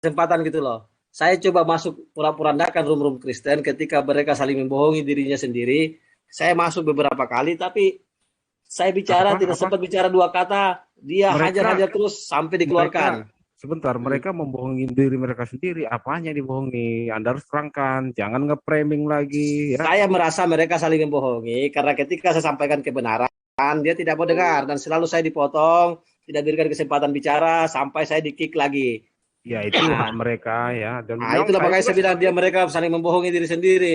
kesempatan gitu loh. Saya coba masuk pura-purandakan room-room Kristen ketika mereka saling membohongi dirinya sendiri. Saya masuk beberapa kali, tapi saya bicara Apa? tidak Apa? sempat bicara dua kata. Dia Mereka hajar-hajar terus sampai dikeluarkan. mereka sebentar, Hmm. mereka membohongi diri mereka sendiri. Apanya dibohongi? Anda harus terangkan, jangan nge-framing lagi ya. Saya merasa mereka saling membohongi karena ketika saya sampaikan kebenaran, dia tidak mau dengar dan selalu saya dipotong, tidak diberikan kesempatan bicara sampai saya di-kick lagi. Ya itu hak Nah, mereka ya. Dan nah yang itulah saya makanya juga saya bilang seperti dia itu. mereka saling membohongi diri sendiri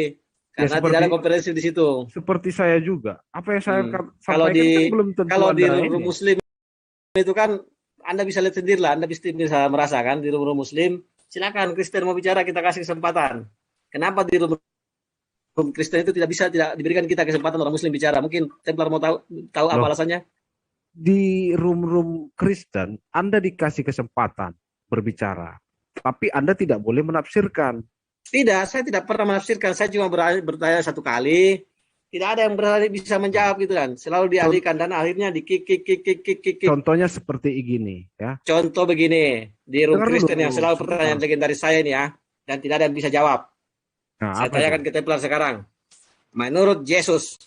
Ya karena tidak ada seperti kompetensi di situ. seperti saya juga. Apa yang saya Hmm. Kalau sampaikan kan di belum tentu kalau di Anda room ini. Muslim itu kan Anda bisa lihat sendiri lah, Anda bisa merasakan di room Muslim. Silakan Kristen mau bicara kita kasih kesempatan. Kenapa di room Kristen itu tidak diberikan kita kesempatan orang Muslim bicara? Mungkin Templar mau tahu apa Loh, alasannya? di room-room Kristen Anda dikasih kesempatan berbicara, tapi Anda tidak boleh menafsirkan. Tidak, saya tidak pernah menafsirkan. Saya cuma bertanya satu kali. Tidak ada yang berani bisa Nah, menjawab gitu kan. Selalu dialihkan dan akhirnya di kick kick kick kick kick kick. Kick. contohnya seperti gini ya. Contoh begini, di room Dengar Kristen yang dulu, selalu sebentar. pertanyaan legendaris saya ini ya, dan tidak ada yang bisa jawab. Nah, Saya apa itu? tanyakan ke Templar sekarang. Menurut Yesus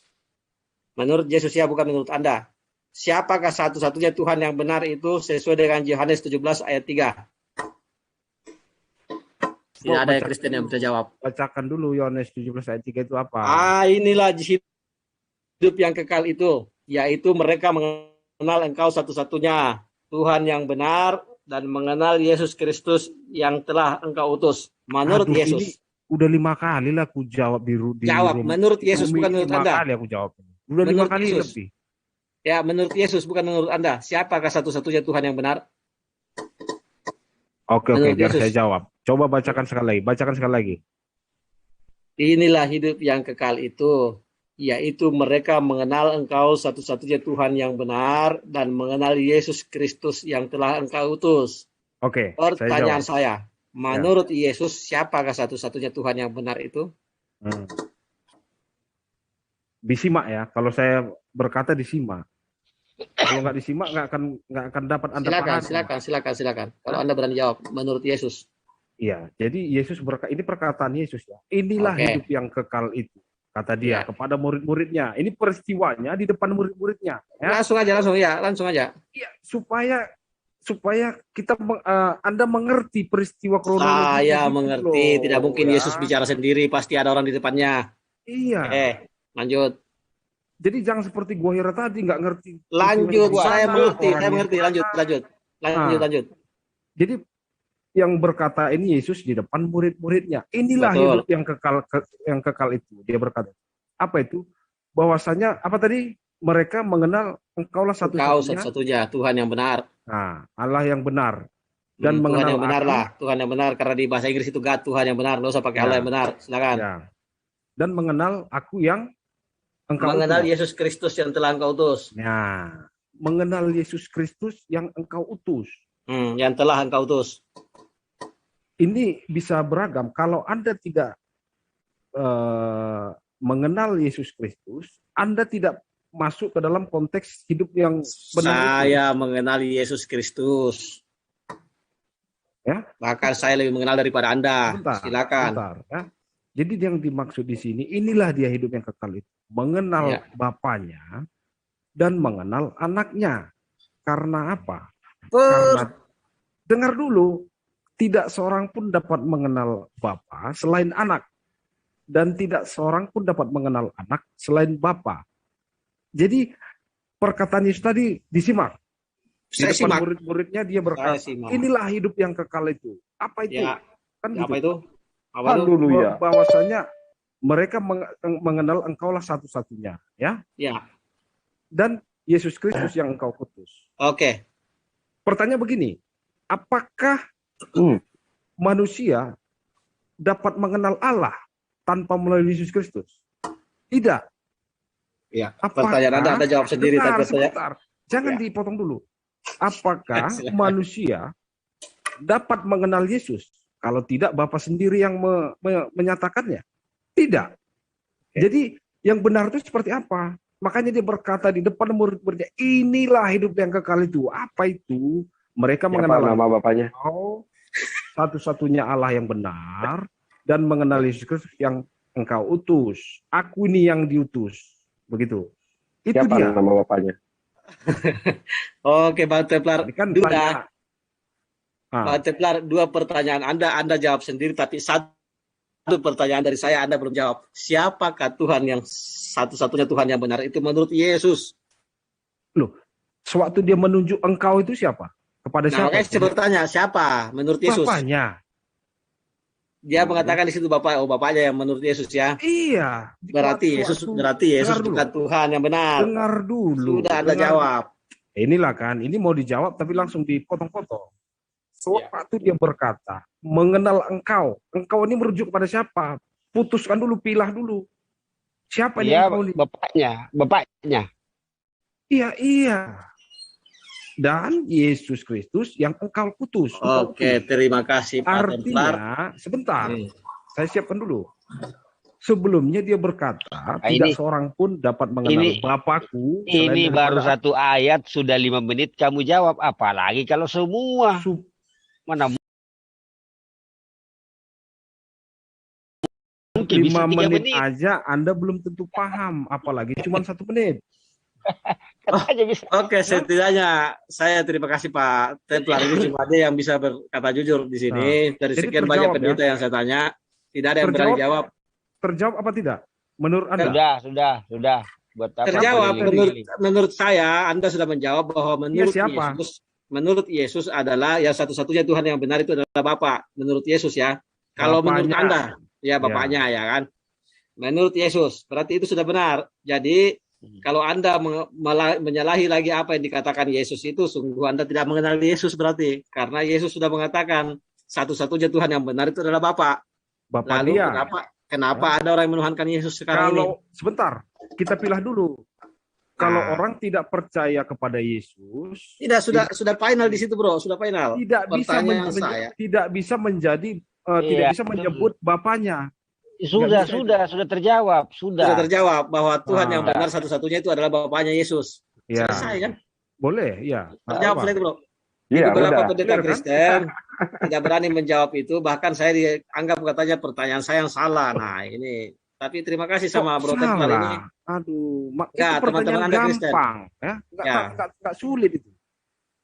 ya bukan menurut Anda. Siapakah satu-satunya Tuhan yang benar itu sesuai dengan Yohanes 17 ayat 3? Tidak Coba ada yang bacakan Kristen yang dulu. bisa jawab. Bacakan dulu Yohanes 17 ayat 3 itu apa? Inilah hidup yang kekal itu, yaitu mereka mengenal Engkau satu-satunya Tuhan yang benar dan mengenal Yesus Kristus yang telah Engkau utus. Menurut Aduh, ini Yesus. udah 5 kali lah aku jawab Jawab, menurut room Yesus, bukan ini menurut 5 kali Anda. aku jawab. Udah lima Menurut kali Yesus. lebih. Ya, menurut Yesus, bukan menurut Anda. Siapakah satu-satunya Tuhan yang benar? Oke, Menurut biar saya Yesus. jawab. Coba bacakan sekali lagi. Bacakan sekali lagi. Inilah hidup yang kekal itu, yaitu mereka mengenal Engkau satu-satunya Tuhan yang benar dan mengenal Yesus Kristus yang telah Engkau utus. Oke, saya Pertanyaan jawab. saya, Ya. menurut Yesus, siapakah satu-satunya Tuhan yang benar itu? Hmm. Disimak ya. Kalau saya berkata disimak. Kalau nggak disimak nggak akan dapat Anda Silakan, pahami. silakan, silakan, silakan. Kalau Hah? Anda berani jawab, menurut Yesus. Iya, jadi Yesus ini perkataan Yesus ya. Inilah hidup Oke, yang kekal itu, kata dia ya. kepada murid-muridnya. Ini peristiwanya di depan murid-muridnya, ya. Langsung aja, langsung ya, langsung aja. Iya, supaya kita Anda mengerti peristiwa kronologinya Saya gitu mengerti, tidak loh, mungkin Yesus ya. bicara sendiri, pasti ada orang di depannya. Iya. Lanjut. Jadi jangan seperti gua Hira tadi nggak ngerti peristiwanya Lanjut, saya gimana, mengerti, orangnya lanjut, gimana. lanjut. Lanjut, Nah, lanjut. jadi yang berkata ini Yesus di depan murid-muridnya. Inilah hidup Betul. yang kekal itu. Dia berkata, apa itu? Bahwasanya apa tadi? Mereka mengenal Engkaulah Engkau satu-satunya. satu-satunya Tuhan yang benar. Nah, Allah yang benar dan Tuhan mengenal yang benar lah, aku. Tuhan yang benar karena di bahasa Inggris itu God, Tuhan yang benar, nggak usah pakai Allah yang Ya, benar. Silakan. ya. Dan mengenal aku yang engkau Mengenal utus. Yesus Kristus yang telah engkau utus. Nah, mengenal Yesus Kristus yang engkau utus. Yang telah engkau utus. Ini bisa beragam. Kalau Anda tidak mengenal Yesus Kristus, Anda tidak masuk ke dalam konteks hidup yang benar itu. Saya mengenal Yesus Kristus. Ya, Bahkan saya lebih mengenal daripada Anda. Silakan. sebentar, ya. Jadi yang dimaksud di sini, inilah dia hidup yang kekal itu. Mengenal Ya. Bapaknya dan mengenal anaknya. Karena apa? Terus, Karena, dengar dulu, tidak seorang pun dapat mengenal Bapa selain anak. Dan tidak seorang pun dapat mengenal anak selain Bapa. Jadi perkataan Yesus tadi disimak. Di saya depan simak. murid-muridnya dia berkata, Simak. inilah hidup yang kekal itu. Apa itu? Ya. Kan Apa gitu. itu? Apa itu? Haleluya. Bahwasanya mereka mengenal engkaulah satu-satunya. Ya. Ya. Dan Yesus Kristus yang engkau kutus. Oke. Pertanyaan begini, apakah manusia dapat mengenal Allah tanpa melalui Yesus Kristus? Tidak. Ya. Apakah, Pertanyaan Anda jawab sendiri. sebentar. Jangan Ya. dipotong dulu. Apakah Silakan. manusia dapat mengenal Yesus? Kalau tidak, Bapa sendiri yang menyatakannya. Tidak. Jadi yang benar itu seperti apa? Makanya dia berkata di depan murid-muridnya, inilah hidup yang kekal itu. Apa itu? Mereka Siapa mengenal nama bapaknya? Engkau satu-satunya Allah yang benar dan mengenal Yesus Kristus yang engkau utus. Aku ini yang diutus. Begitu. Itu Siapa dia. nama bapaknya? Oke, Bang Templar. Ini kan Duda, tanya. Bang Templar, 2 pertanyaan Anda jawab sendiri, tapi satu pertanyaan dari saya Anda belum jawab. Siapakah Tuhan yang satu-satunya Tuhan yang benar itu menurut Yesus? Loh, sewaktu dia menunjuk engkau itu siapa? Kepada Nah, siapa? makanya saya bertanya, siapa menurut Yesus? Bapaknya. Dia mengatakan di situ bapaknya yang menurut Yesus ya. Iya. Berarti Yesus bukan Tuhan yang benar. Dengar dulu. Sudah Anda jawab. Inilah kan, ini mau dijawab tapi langsung dipotong-potong. Sewaktu dia berkata, mengenal engkau. Engkau ini merujuk pada siapa? Putuskan dulu, pilah dulu. Siapa Iya, engkau ini? bapaknya. Iya. Dan Yesus Kristus yang engkau putus. Oke, terima kasih Pak Templar. Artinya, sebentar, saya siapkan dulu. Sebelumnya dia berkata, tidak seorang pun dapat mengenal Bapakku. Ini baru satu ayat, sudah 5 menit kamu jawab. Apalagi kalau semua. Mana mungkin 5 bisa 3 menit menit aja Anda belum tentu paham. Apalagi cuma 1 menit. Oke, setidaknya saya terima kasih Pak Templar. Ini cuma dia yang bisa berkata jujur di sini. Dari sekian banyak pendeta yang saya tanya, tidak ada yang berani jawab. Terjawab apa tidak? Menurut Anda? Sudah. Terjawab. Menurut saya, Anda sudah menjawab bahwa menurut Yesus adalah yang satu-satunya Tuhan yang benar itu adalah Bapa. Menurut Yesus ya. Kalau menurut Anda, ya Bapaknya ya kan. Menurut Yesus, berarti itu sudah benar. Jadi kalau Anda menyalahi lagi apa yang dikatakan Yesus itu, sungguh Anda tidak mengenal Yesus berarti. Karena Yesus sudah mengatakan satu-satunya Tuhan yang benar itu adalah Bapa. Lalu dia. Kenapa ada orang yang menuhankan Yesus sekarang ini? Sebentar, kita pilah dulu. Kalau orang tidak percaya kepada Yesus, sudah final di situ, Bro. Sudah final. Tidak bisa menyebut Bapaknya. Sudah terjawab. Sudah terjawab bahwa Tuhan yang benar satu-satunya itu adalah Bapaknya Yesus. Ya. Selesai kan? Boleh, ya. Terjawab itu, Bro. Iya, beberapa pendeta Kristen tidak berani menjawab itu, bahkan saya dianggap katanya pertanyaan saya yang salah. Nah, ini. Tapi terima kasih sama Bro Templar ini. Aduh, itu teman-teman Anda Kristen. Ya, enggak sulit itu.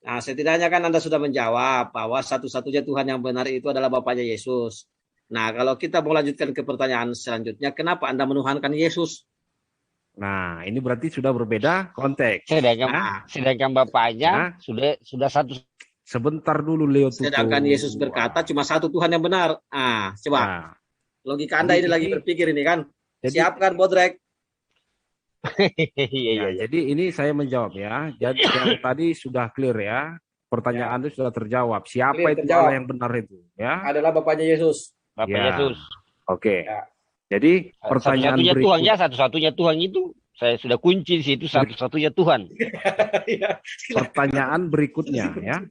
Nah, setidaknya kan Anda sudah menjawab bahwa satu-satunya Tuhan yang benar itu adalah Bapaknya Yesus. Nah, kalau kita mau lanjutkan ke pertanyaan selanjutnya, kenapa Anda menuhankan Yesus? Nah, ini berarti sudah berbeda konteks. Sedangkan Bapaknya sudah satu. Sebentar dulu, Leo. Sedangkan Yesus berkata cuma satu Tuhan yang benar. Coba. Logika Anda ini lagi berpikir ini kan. Siapkan Bodrek. Jadi ini saya menjawab ya. Jadi yang tadi sudah clear ya. Pertanyaan itu sudah terjawab. Siapa itu Allah yang benar itu? Ya. Adalah Bapaknya Yesus. Yesus. Oke. Jadi pertanyaan berikutnya satu-satunya Tuhan itu saya sudah kunci di situ, satu-satunya Tuhan. Pertanyaan berikutnya ya.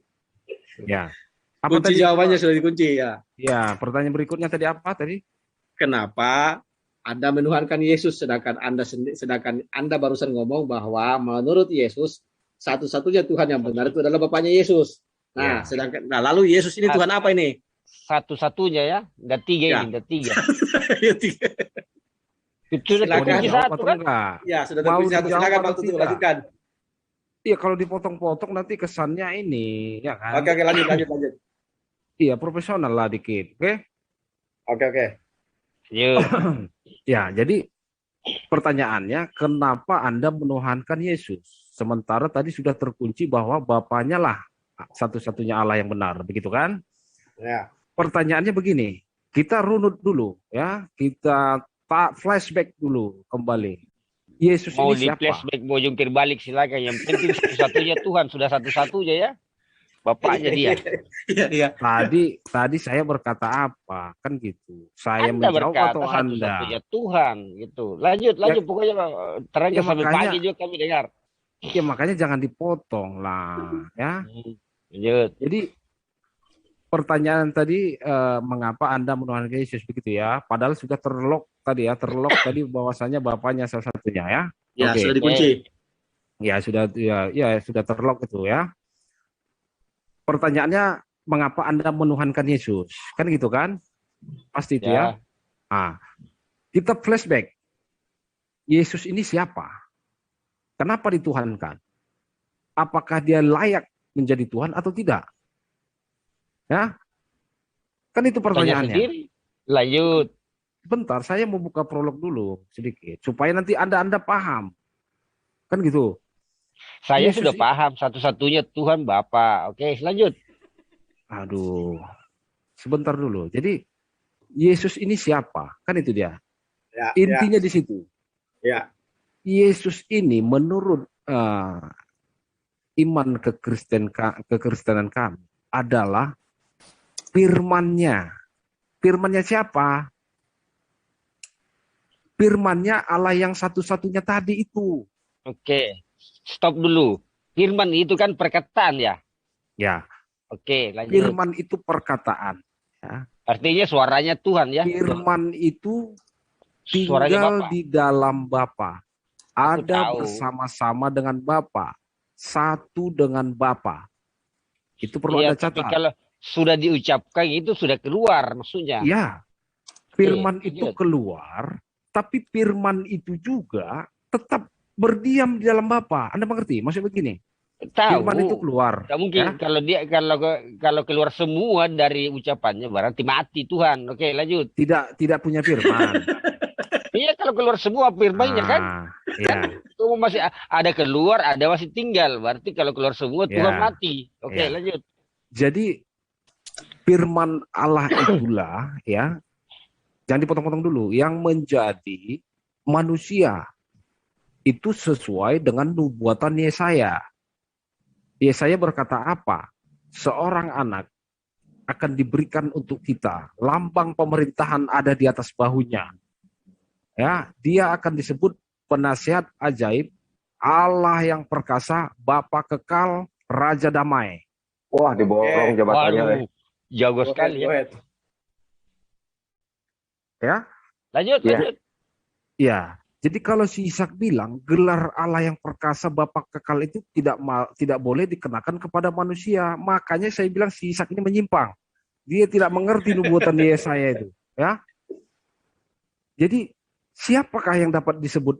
Ya. Apa kunci tadi? Jawabannya sudah dikunci ya. Ya, pertanyaan berikutnya tadi apa tadi? Kenapa Anda menuhankan Yesus sedangkan Anda barusan ngomong bahwa menurut Yesus satu-satunya Tuhan yang benar itu adalah Bapaknya Yesus. Nah, lalu Yesus ini Tuhan apa ini? Satu-satunya ya, ada 3 ini, ada 3. Itu sudah terkunci satu kan? Ya, sudah terkunci satu. Silakan Pak Tutu lanjutkan. Iya, kalau dipotong-potong nanti kesannya ini, ya kan? Oke, lanjut. Iya, profesional lah dikit, oke? Oke. Ya, jadi pertanyaannya, kenapa Anda menuhankan Yesus? Sementara tadi sudah terkunci bahwa Bapaknya lah satu-satunya Allah yang benar, begitu kan? Ya. Pertanyaannya begini, kita runut dulu, ya, kita flashback dulu kembali. Yesus mau ini siapa? Mau di flashback, mau jungkir balik silakan. Yang penting satu-satunya Tuhan, sudah satu-satunya ya. Bapaknya dia. Iya. Tadi saya berkata apa? Kan gitu. Saya Anda menjawab berkata atau Anda? Satu-satunya Tuhan gitu. Lanjut pokoknya terangnya sampai pagi juga kami dengar. Ya makanya jangan dipotong lah, ya. Lanjut. Jadi pertanyaan tadi mengapa Anda menuhankan Yesus begitu ya? Padahal sudah terlock tadi bahwasanya Bapaknya salah satunya ya. Ya, sudah dikunci. Ya sudah terlock itu ya. Pertanyaannya mengapa Anda menuhankan Yesus? Kan gitu kan? Pasti itu ya. Nah, kita flashback. Yesus ini siapa? Kenapa dituhankan? Apakah dia layak menjadi Tuhan atau tidak? Ya, kan itu Tanya pertanyaannya. sendiri. Lanjut. Bentar, saya mau buka prolog dulu sedikit supaya nanti Anda paham. Kan gitu. Saya Yesus sudah paham satu-satunya Tuhan Bapa. Oke, lanjut. Aduh, sebentar dulu. Jadi Yesus ini siapa? Kan itu dia. Ya, Intinya di situ. ya. Yesus ini menurut iman kekristenan kami adalah firman-Nya. Firman-Nya siapa? Firman-Nya Allah yang satu-satunya tadi itu. Oke, stop dulu. Firman itu kan perkataan ya. Ya. Oke, lanjut. Firman itu perkataan. Ya. Artinya suaranya Tuhan ya. Firman itu Suaranya tinggal Bapa. di dalam Bapa. Aku Ada tahu. bersama-sama dengan Bapa. Satu dengan Bapa. Itu perlu Iya, Anda tapi catat. kalau sudah diucapkan itu sudah keluar maksudnya. Ya. Firman Oke, itu lanjut. keluar, tapi firman itu juga tetap berdiam di dalam Bapa. Anda mengerti? Maksudnya begini. Tahu. Firman itu keluar. Nggak mungkin Ya. kalau keluar semua dari ucapannya berarti mati Tuhan. Oke, lanjut. Tidak punya firman. Iya, kalau keluar semua firmannya kan Ya. itu masih ada keluar, ada masih tinggal. Berarti kalau keluar semua Tuhan Ya. mati. Oke, Ya. lanjut. Jadi firman Allah itulah ya. Jangan dipotong-potong dulu. Yang menjadi manusia itu sesuai dengan nubuatan Yesaya. Yesaya berkata apa? Seorang anak akan diberikan untuk kita. Lambang pemerintahan ada di atas bahunya. Ya, dia akan disebut penasihat ajaib, Allah yang perkasa, Bapa kekal, Raja damai. Wah, diborong jabatannya. Waduh, jago sekali ya. Ya. Lanjut, Ya. lanjut. Ya. Jadi kalau si Ishak bilang gelar Allah yang perkasa Bapa kekal itu tidak boleh dikenakan kepada manusia. Makanya saya bilang si Ishak ini menyimpang. Dia tidak mengerti nubuatan Yesaya itu, ya. Jadi siapakah yang dapat disebut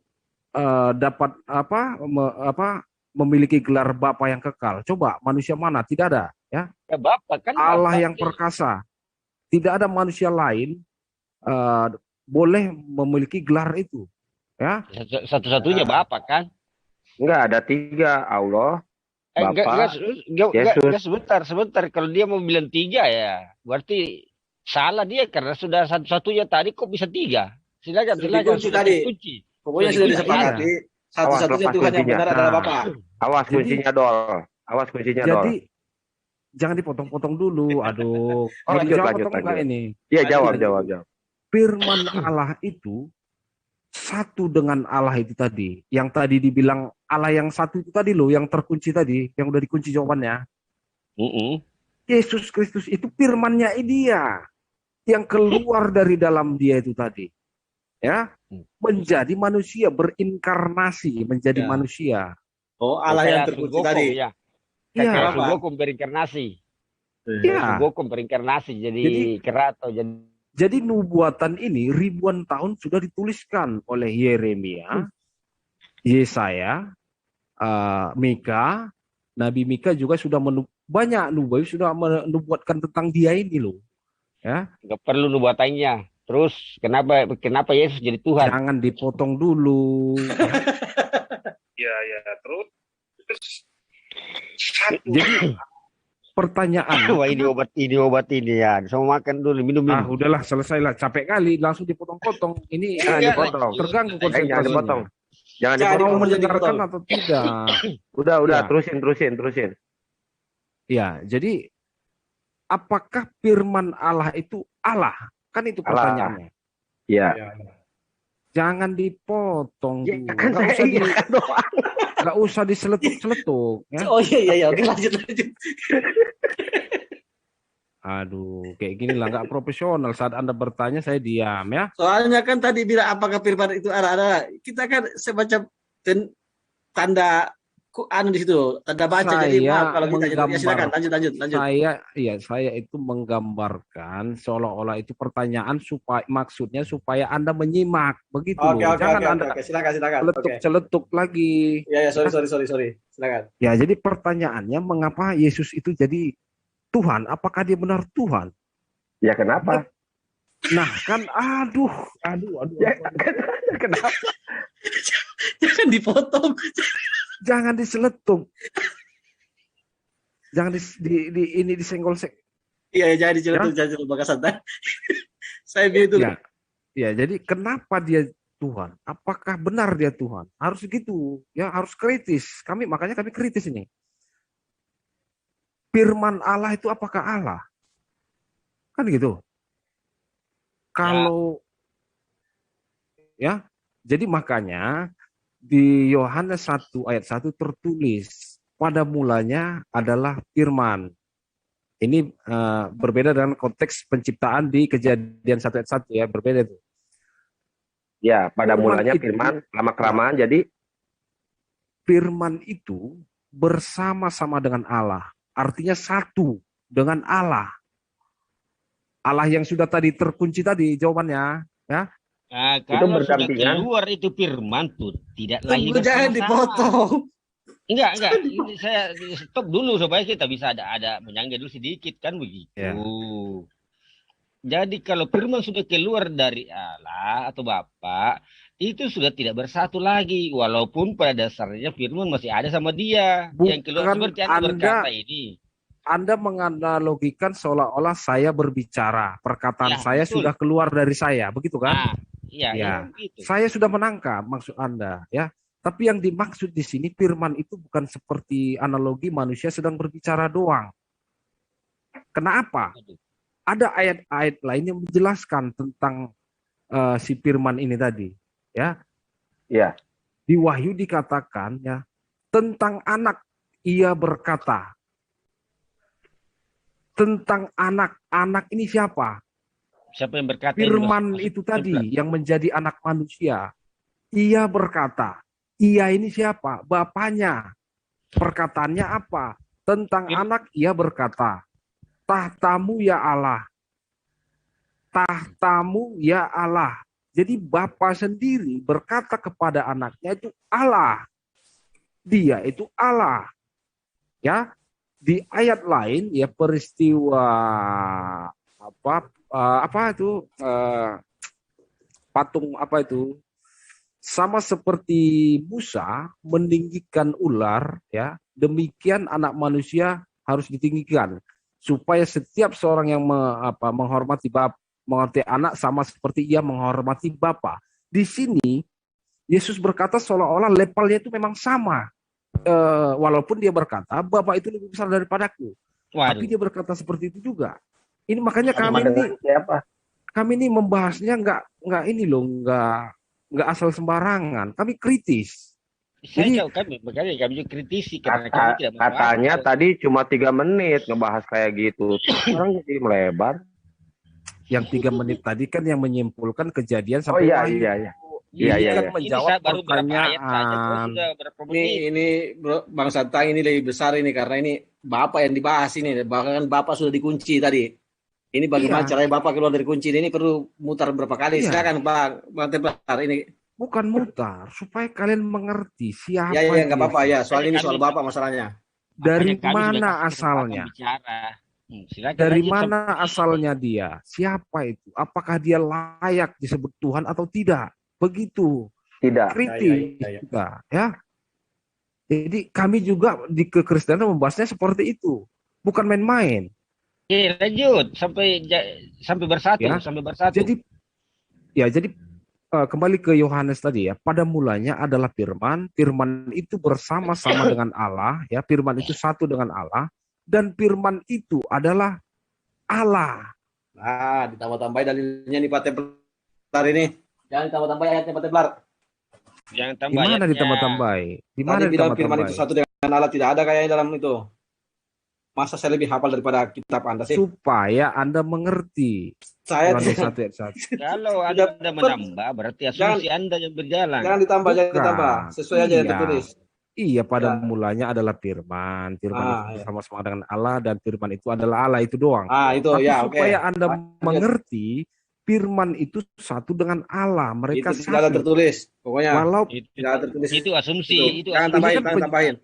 memiliki gelar Bapa yang kekal? Coba manusia mana? Tidak ada, ya. Ya, Bapak kan Allah Bapak. yang perkasa. Tidak ada manusia lain boleh memiliki gelar itu. Ya, Satu-satunya Bapak kan? Enggak, ada 3. Allah, Bapak, Yesus. Sebentar. Kalau dia mau bilang 3 ya, berarti salah dia karena sudah satu-satunya tadi kok bisa 3. Silakan. Dikunci tadi. Dikunci. Pokoknya sudah disepakati. Satu-satunya Awas, Tuhan yang kuncinya. benar adalah Bapa. Awas Jadi- kuncinya Dol. Awas kuncinya Dol. jadi jangan dipotong-potong dulu. Aduh, mau lanjut, dijawab lanjut, atau enggak lanjut. ini? Iya, jawab. Firman Allah itu satu dengan Allah itu tadi. Yang tadi dibilang Allah yang satu itu tadi loh, yang terkunci tadi, yang udah dikunci jawabannya. Yesus Kristus itu firman-Nya dia yang keluar dari dalam dia itu tadi. Ya, menjadi manusia, berinkarnasi menjadi Ya. manusia. Oh, Allah yang terkunci tadi. Ya. Iya. Kayak Apa? Sugokum berinkarnasi. Iya. Sugokum berinkarnasi jadi kerato jadi Jadi nubuatan ini ribuan tahun sudah dituliskan oleh Yeremia, Yesaya, Mika, Nabi Mika juga sudah banyak nubuat sudah menubuatkan tentang dia ini loh. Ya, nggak perlu nubuatannya. Terus kenapa Yesus jadi Tuhan? jangan dipotong dulu. Ya, terus Jadi pertanyaan, Wah, ini obat ini ya. Sama makan dulu, minum. udahlah selesailah, capek kali langsung dipotong-potong. Ini Jangan dipotong. terganggu Jangan konsentrasinya. dipotong. Jangan Jangan dipotong. Mau dipotong. mendengarkan atau tidak? Udah, Ya. terusin. Ya, jadi apakah firman Allah itu Allah? Kan itu Allah. pertanyaannya. Iya. Jangan dipotong Ya, dulu. kan saya iya kan doang. Nggak usah diseletuk-seletuk. Ya. Oh iya. Oke, lanjut. Aduh, kayak gini lah nggak profesional. Saat Anda bertanya saya diam ya. Soalnya kan tadi bilang apakah firman itu ada. Kita kan semacam tanda anu di situ, tanda baca. Jadi maaf Saya kalau ditanya. Ya silakan, menggambar, lanjut. saya itu menggambarkan seolah-olah itu pertanyaan supaya maksudnya supaya Anda menyimak begitu Oke, loh. oke, Jangan oke, oke, Anda oke. Silakan. Oke. celetuk-celetuk lagi. Ya, ya, Ya, sorry. Silakan. ya, jadi pertanyaannya mengapa Yesus itu jadi Tuhan? Apakah dia benar Tuhan? Ya kenapa? Nah, kan aduh. Ya kenapa? Jangan dipotong. Jangan diseletuk. Jangan ini disenggol. Iya, jadi Ya? jangan Bang Santai. Saya begitu. Ya, jadi kenapa dia Tuhan? Apakah benar dia Tuhan? Harus gitu, ya harus kritis. Makanya kami kritis ini. Firman Allah itu apakah Allah? Kan gitu. Kalau ya, jadi makanya di Yohanes 1 ayat 1 tertulis pada mulanya adalah firman. Ini berbeda dengan konteks penciptaan di Kejadian 1 ayat 1 ya, berbeda itu. Ya, pada Firman mulanya itu- firman, lama-kelamaan jadi Firman itu bersama-sama dengan Allah. Artinya satu dengan Allah. Allah yang sudah tadi terkunci tadi jawabannya, ya. Nah, kalau sudah berdampingan. keluar itu firman tuh tidak lagi Tunggu, jangan bersama-sama. dipotong. Enggak. Ini saya stop dulu supaya kita bisa ada menyangga dulu sedikit kan begitu. Ya. Jadi kalau firman sudah keluar dari Allah atau Bapa, itu sudah tidak bersatu lagi. Walaupun pada dasarnya firman masih ada sama dia. Yang keluar Bukan seperti Anda berkata ini. Anda menganalogikan seolah-olah saya berbicara, perkataan Ya, saya betul. sudah keluar dari saya, begitu kan? Nah, iya, Ya. begitu. Saya sudah menangkap maksud Anda, ya. Tapi yang dimaksud di sini firman itu bukan seperti analogi manusia sedang berbicara doang. Kenapa? Ada ayat-ayat lain yang menjelaskan tentang si firman ini tadi, ya. ya. Di Wahyu dikatakan ya tentang anak ia berkata. Tentang anak ini siapa? Siapa yang berkata Firman ini, itu tadi yang menjadi anak manusia. Ia berkata, ia ini siapa? Bapaknya. Perkataannya apa? Tentang anak ia berkata, tahtamu ya Allah. Tahtamu ya Allah. Jadi Bapa sendiri berkata kepada anaknya itu Allah. Dia itu Allah. Ya. Di ayat lain ya peristiwa patung apa itu sama seperti Musa meninggikan ular ya, demikian anak manusia harus ditinggikan supaya setiap seorang yang menghormati anak sama seperti ia menghormati Bapa. Di sini Yesus berkata seolah-olah levelnya itu memang sama. Walaupun dia berkata Bapa itu lebih besar daripadaku. Tapi dia berkata seperti itu juga. Ini makanya kami ini membahasnya nggak ini loh, nggak asal sembarangan. Kami kritis. Saya kami juga kritisi karena kami tidak katanya tadi cuma 3 menit ngebahas kayak gitu. Sekarang jadi melebar. Yang 3 menit tadi kan yang menyimpulkan kejadian Oh sampai iya. Ini kan iya. menjawab baru pertanyaan. Ini Bro, Bang Santang ini lebih besar ini karena ini Bapak yang dibahas ini. Bahkan Bapak sudah dikunci tadi. Ini bagaimana caranya Bapak keluar dari kunci ini perlu mutar berapa kali. Silakan Bang Teplar ini. Bukan mutar, supaya kalian mengerti siapa. Ya, nggak apa-apa ya. Soal ini soal Bapak masalahnya. Dari mana asalnya? Dari mana asalnya dia? Siapa itu? Apakah dia layak disebut Tuhan atau tidak? Begitu. Tidak. Kritis kita, ya. Jadi kami juga di kekristenan membahasnya seperti itu. Bukan main-main. Lanjut sampai bersatu, ya. sampai bersatu. Jadi kembali ke Yohanes tadi ya. Pada mulanya adalah firman, firman itu bersama-sama dengan Allah, ya. Firman itu satu dengan Allah dan firman itu adalah Allah. Nah, ditambah-tambahin dalilnya nih Pak Teplar ini. Jangan ditambah-tambah ayatnya Pak Teplar. Jangan tambah Di mana ayatnya. ditambah-tambah? Di mana Tadi bilang firman ditambah-tambah? itu satu dengan Allah, tidak ada kayaknya dalam itu. Masa saya lebih hafal daripada kitab Anda sih? Supaya Anda mengerti. Saya Yohanes 1 ayat 1. Kalau Anda menambah berarti asumsi Anda yang berjalan. Jangan ditambah. Sesuai aja yang tertulis. Iya, pada Ya. mulanya adalah firman. Firman itu Ya. bersama-sama dengan Allah dan firman itu adalah Allah, itu doang. Itu Tapi ya, oke. supaya Anda Lanjut. mengerti, firman itu satu dengan Allah. Mereka Itu tidak ada satu. tertulis. Pokoknya Walau tidak ada tertulis. Itu asumsi, itu Jangan asumsi. tambahin.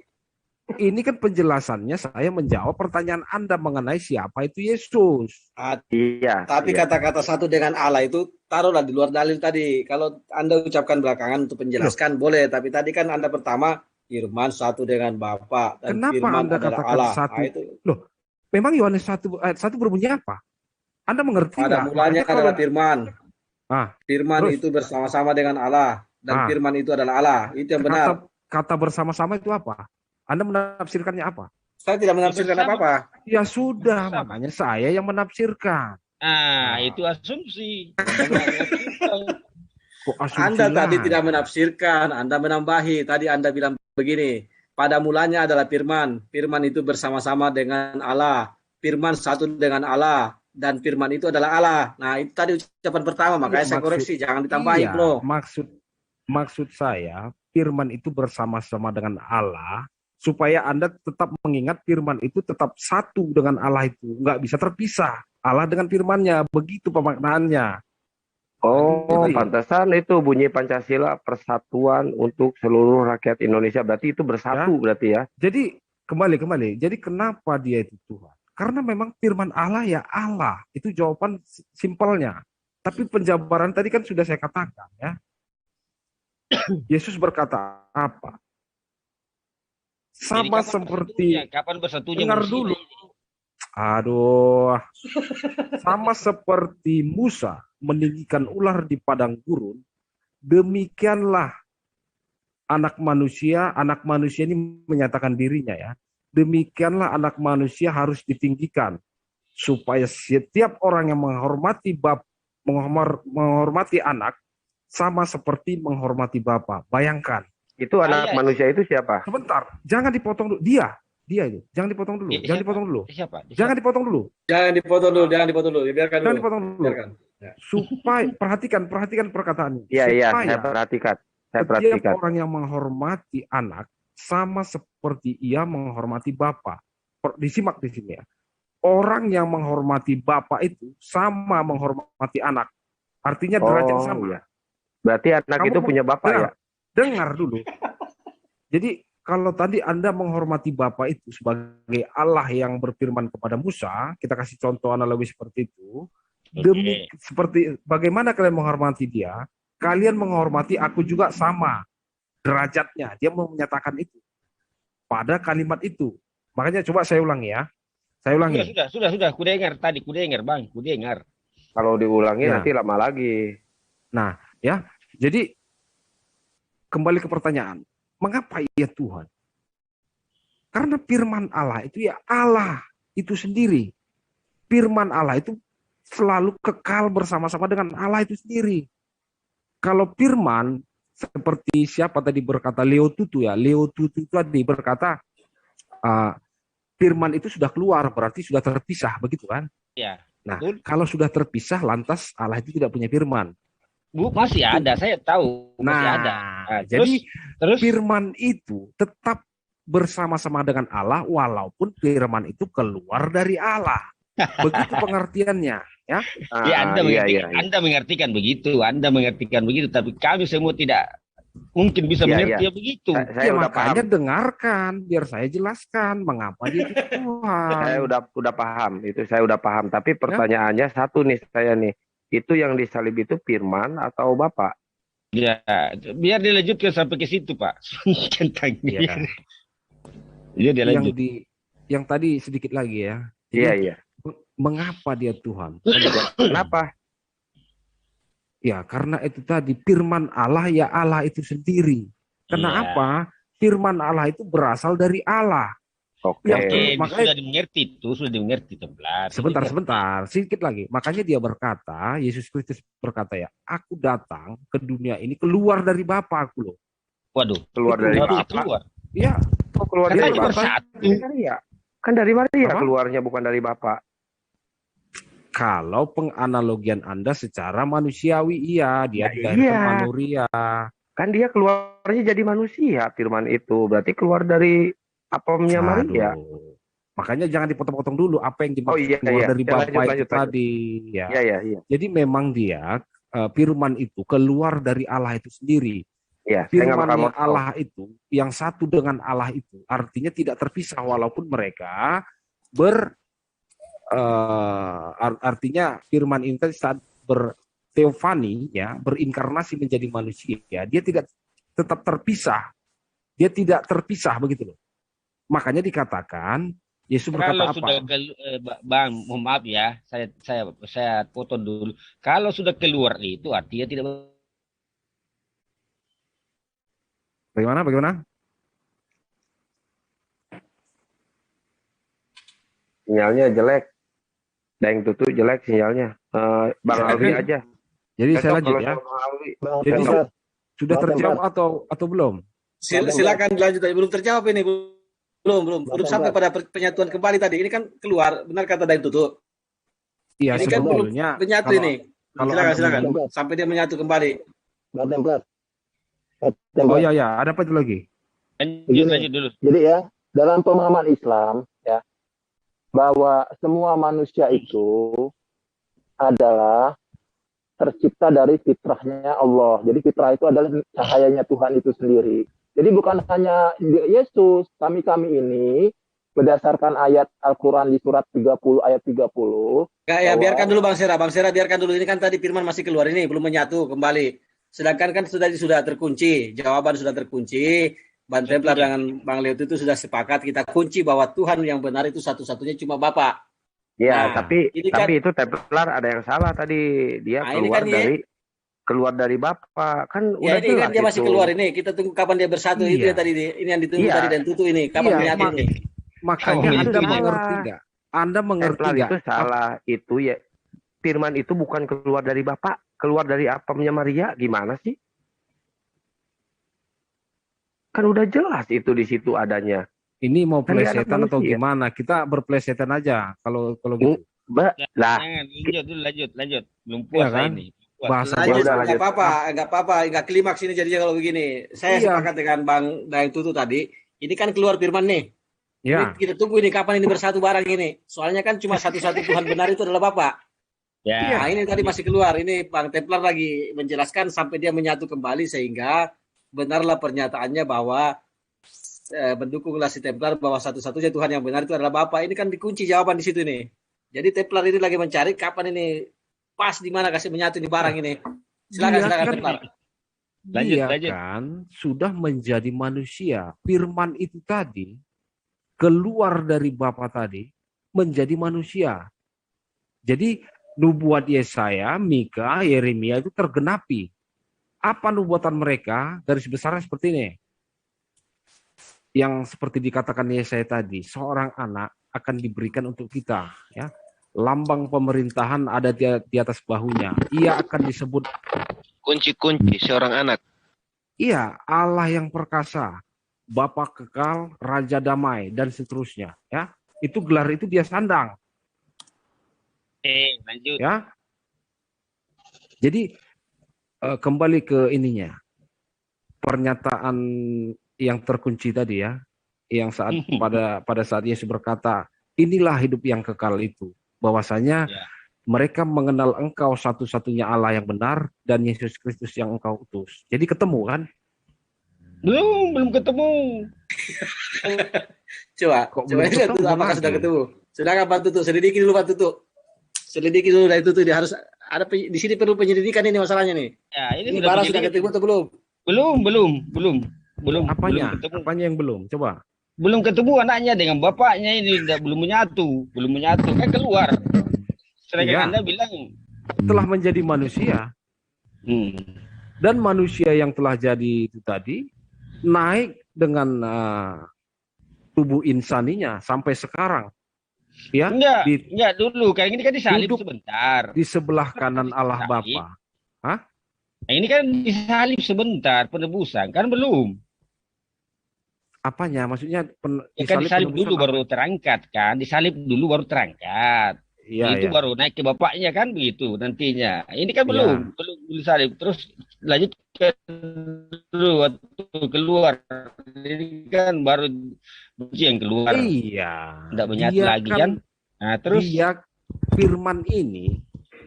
ini kan penjelasannya saya menjawab pertanyaan Anda mengenai siapa itu Yesus. Iya. Tapi iya. kata-kata satu dengan Allah itu taruhlah di luar dalil tadi. Kalau Anda ucapkan belakangan untuk menjelaskan boleh. Tapi tadi kan Anda pertama firman satu dengan Bapa dan Kenapa firman Anda adalah katakan Allah. satu? Itu. Loh, memang Yohanes 1 ayat 1 berbunyi apa? Anda mengerti Pada nggak? mulanya Makanya adalah firman. Firman terus? itu bersama-sama dengan Allah. Dan firman itu adalah Allah. Itu yang benar. Kata bersama-sama itu apa? Anda menafsirkannya apa? Saya tidak menafsirkan apa-apa. Ya sudah, makanya saya yang menafsirkan. Itu asumsi. Kok asumsi Anda lah? tadi tidak menafsirkan, Anda menambahi. Tadi Anda bilang begini, pada mulanya adalah firman. Firman itu bersama-sama dengan Allah. Firman satu dengan Allah. Dan firman itu adalah Allah. Nah, itu tadi ucapan pertama, makanya saya koreksi. Jangan ditambahin, bro. Maksud saya, firman itu bersama-sama dengan Allah, supaya Anda tetap mengingat firman itu tetap satu dengan Allah itu. Nggak bisa terpisah. Allah dengan firmannya. Begitu pemaknaannya. Oh, pantesan itu bunyi Pancasila, persatuan untuk seluruh rakyat Indonesia. Berarti itu bersatu Ya. berarti ya. Jadi, kembali. Jadi kenapa dia itu Tuhan? Karena memang firman Allah ya Allah. Itu jawaban simpelnya. Tapi penjabaran tadi kan sudah saya katakan ya. Yesus berkata apa? Sama seperti kapan bersatunya? Dengar dulu. Aduh. Sama seperti Musa meninggikan ular di padang gurun, demikianlah anak manusia ini menyatakan dirinya ya. Demikianlah anak manusia harus ditinggikan supaya setiap orang yang menghormati anak sama seperti menghormati Bapa. Bayangkan. Itu anak manusia itu siapa? Sebentar, jangan dipotong dulu. Dia itu. Jangan dipotong dulu. Jangan dipotong dulu. Siapa? Jangan dipotong dulu. Jangan dipotong dulu. Biarkan dulu. Jangan dipotong dulu. Biarkan. Ya. Supaya perhatikan perkataannya. Iya, saya perhatikan. Setiap orang yang menghormati anak sama seperti ia menghormati Bapa. Disimak di sini ya. Orang yang menghormati Bapa itu sama menghormati anak. Artinya derajat sama. Iya. Berarti anak itu punya Bapa ya? Dengar dulu. Jadi kalau tadi Anda menghormati Bapa itu sebagai Allah yang berfirman kepada Musa, kita kasih contoh analogi seperti itu. Seperti bagaimana kalian menghormati dia, kalian menghormati aku juga sama derajatnya. Dia mau menyatakan itu pada kalimat itu. Makanya coba saya ulangi ya. Saya ulangi. Sudah. Kudengar Bang. Kalau diulangi nanti lama lagi. Nah, ya. Jadi kembali ke pertanyaan. Mengapa ia Tuhan? Karena firman Allah itu ya Allah itu sendiri. Firman Allah itu selalu kekal bersama-sama dengan Allah itu sendiri. Kalau firman seperti siapa tadi berkata Leo Tutu tadi berkata firman itu sudah keluar berarti sudah terpisah begitu kan? Ya. Nah, kalau sudah terpisah lantas Allah itu tidak punya firman. Masih ada, saya tahu masih ada. Jadi firman itu tetap bersama-sama dengan Allah walaupun firman itu keluar dari Allah. Begitu pengertiannya, ya. Anda mengertikan begitu, tapi kami semua tidak mungkin bisa mengerti begitu. Saya makanya paham. Dengarkan biar saya jelaskan mengapa dia itu Tuhan. Saya udah paham, itu saya udah paham, tapi pertanyaannya satu nih saya nih. Itu yang disalib itu firman atau Bapak? Ya, biar dilanjutkan sampai ke situ, Pak. Ya, dia lanjut. Yang tadi sedikit lagi ya. Iya. Mengapa dia Tuhan? Kenapa? Ya, karena itu tadi firman Allah ya Allah itu sendiri. Kenapa? Firman Allah itu berasal dari Allah. Oke. Makanya sudah dimengerti teblar. Sebentar, sedikit lagi. Makanya dia berkata, Yesus Kristus berkata ya, aku datang ke dunia ini keluar dari Bapa aku loh. Waduh, keluar dari Bapa. Iya, keluar dari Bapa. Kan dari Maria keluarnya bukan dari Bapa. Kalau penganalogian Anda secara manusiawi iya, dia dilahirkan Manuria. Kan dia keluarnya jadi manusia, firman itu. Berarti keluar dari apamnya Maria. Aduh. Makanya jangan dipotong-potong dulu apa yang Oh dimaksud iya, keluar iya. dari Ya, Bapa lanjut, itu lanjut, lanjut. tadi ya. Iya, iya, iya. Jadi memang dia firman itu keluar dari Allah itu sendiri. Iya, saya nggak bakal Firman-Nya motong. Allah itu yang satu dengan Allah itu artinya tidak terpisah walaupun mereka artinya firman ini saat berteofani ya, berinkarnasi menjadi manusia, dia tidak tetap terpisah. Dia tidak terpisah begitu loh. Makanya dikatakan Yesus berkata Kalau apa? sudah Bang, mohon maaf ya, saya potong dulu. Kalau sudah keluar itu artinya tidak. Bagaimana? Sinyalnya jelek. Daeng tutup jelek sinyalnya. Bang Alwi aja. Jadi saya Cocok lanjut kalau ya. sama Bang Alwi. Jadi Tempat. sudah terjawab atau belum? Silakan dilanjut tadi. Belum terjawab ini. Belum sampai pada penyatuan kembali tadi. Ini kan keluar, benar kata Daeng Tutu. Iya, Ini kan belum sebetulnya menyatu kalau- ini. kalau Silakan. Anda- Sampai dia menyatu kembali. Bang Templar. Oh ya, ada apa itu lagi? Lanjut dulu. Jadi ya, dalam pemahaman Islam ya, bahwa semua manusia itu adalah tercipta dari fitrahnya Allah. Jadi fitrah itu adalah cahayanya Tuhan itu sendiri. Jadi bukan hanya Yesus, kami ini berdasarkan ayat Al-Quran di surat 30 ayat 30. Ya, bahwa- biarkan dulu Bang Sera biarkan dulu. Ini kan tadi firman masih keluar ini, belum menyatu kembali. Sedangkan kan sudah terkunci, jawaban sudah terkunci. Bang Templar dengan Bang Leo itu sudah sepakat, kita kunci bahwa Tuhan yang benar itu satu-satunya cuma Bapa. Ya, Nah, tapi ini kan- itu Templar ada yang salah tadi. Dia Nah, ini keluar dari Bapak. Kan Ya udah ini kan jelas dia masih itu. keluar ini. Kita tunggu kapan dia bersatu. Itu Iya. yang tadi ini yang ditunggu Iya. tadi dan Tutu ini. Kapan Iya, menyatu ini? Makanya Oh, Anda itu mengerti nggak? Anda mengerti Templar nggak? itu salah. Itu ya. Firman itu bukan keluar dari Bapak. Keluar dari apamnya Maria. Gimana sih? Kan udah jelas itu di situ adanya. Ini mau Kan dia anak plesetan atau manusia. gimana? Kita berplesetan aja kalau gitu. Lah, Jangan, lanjut. Belum Iya puas kan? ini. Bahasa Lanjut, udah, nggak lanjut. apa-apa, nggak klimaks ini jadinya kalau begini. Saya Iya. sepakat dengan Bang Daeng Tutu tadi. Ini kan keluar firman nih. Ya, Ini kita tunggu ini kapan ini bersatu barang ini. Soalnya kan cuma satu-satu Tuhan benar itu adalah Bapa. Ya. Nah ini tadi masih keluar. Ini Bang Templar lagi menjelaskan sampai dia menyatu kembali sehingga benarlah pernyataannya bahwa mendukunglah si Templar bahwa satu-satunya Tuhan yang benar itu adalah Bapa. Ini kan dikunci jawaban di situ nih. Jadi Templar ini lagi mencari kapan ini pas di mana kasih menyatu di barang ini. Silakan Dia kan- Templar. dia Lanjut. kan sudah menjadi manusia. Firman itu tadi keluar dari Bapa tadi menjadi manusia. Jadi nubuat Yesaya, Mika, Yeremia itu tergenapi. Apa nubuatan mereka? Garis besarnya seperti ini. Yang seperti dikatakan Yesaya tadi, seorang anak akan diberikan untuk kita, ya. Lambang pemerintahan ada di atas bahunya. Ia akan disebut Kunci-kunci seorang anak. iya, Allah yang perkasa, Bapa kekal, Raja damai, dan seterusnya. Ya, itu gelar itu dia sandang. Lanjut. Ya, jadi kembali ke ininya, pernyataan yang terkunci tadi ya, yang pada saat Yesus berkata, inilah hidup yang kekal itu, bahwasanya Ya. mereka mengenal Engkau satu-satunya Allah yang benar dan Yesus Kristus yang Engkau utus. Jadi ketemu kan? Belum ketemu. Coba belum lihat ketemu Tutu, apakah lagi? sudah ketemu? Sudah Pak Tutu? Selidiki dulu Pak Tutu. Selidiki dulu dari Tutu. Dia harus ada di sini perlu penyelidikan ini masalahnya nih. Ya, Ini barang sudah ketemu atau belum? Belum. Apanya? Belum ketemu. Apanya yang belum? Coba. Belum ketemu anaknya dengan bapaknya ini belum menyatu kan keluar. Sedangkan Iya. Anda bilang Telah menjadi manusia dan manusia yang telah jadi itu tadi naik dengan tubuh insaninya sampai sekarang. Ya, enggak dulu kayak ini kan disalib Duduk sebentar. di sebelah kanan Allah Salib. Bapa. Nah, ini kan disalib sebentar penebusan kan belum. Apanya? Maksudnya Ya kan disalib penebusan dulu apa? baru terangkat kan, disalib dulu baru terangkat. Iya, Itu iya. baru naik ke bapaknya kan begitu nantinya. Ini kan Iya. belum disalib. Terus lanjut ke waktu keluar. Ini kan baru kunci yang keluar. Iya. Tidak menyatu Dia lagi kan. Nah, terus dia firman ini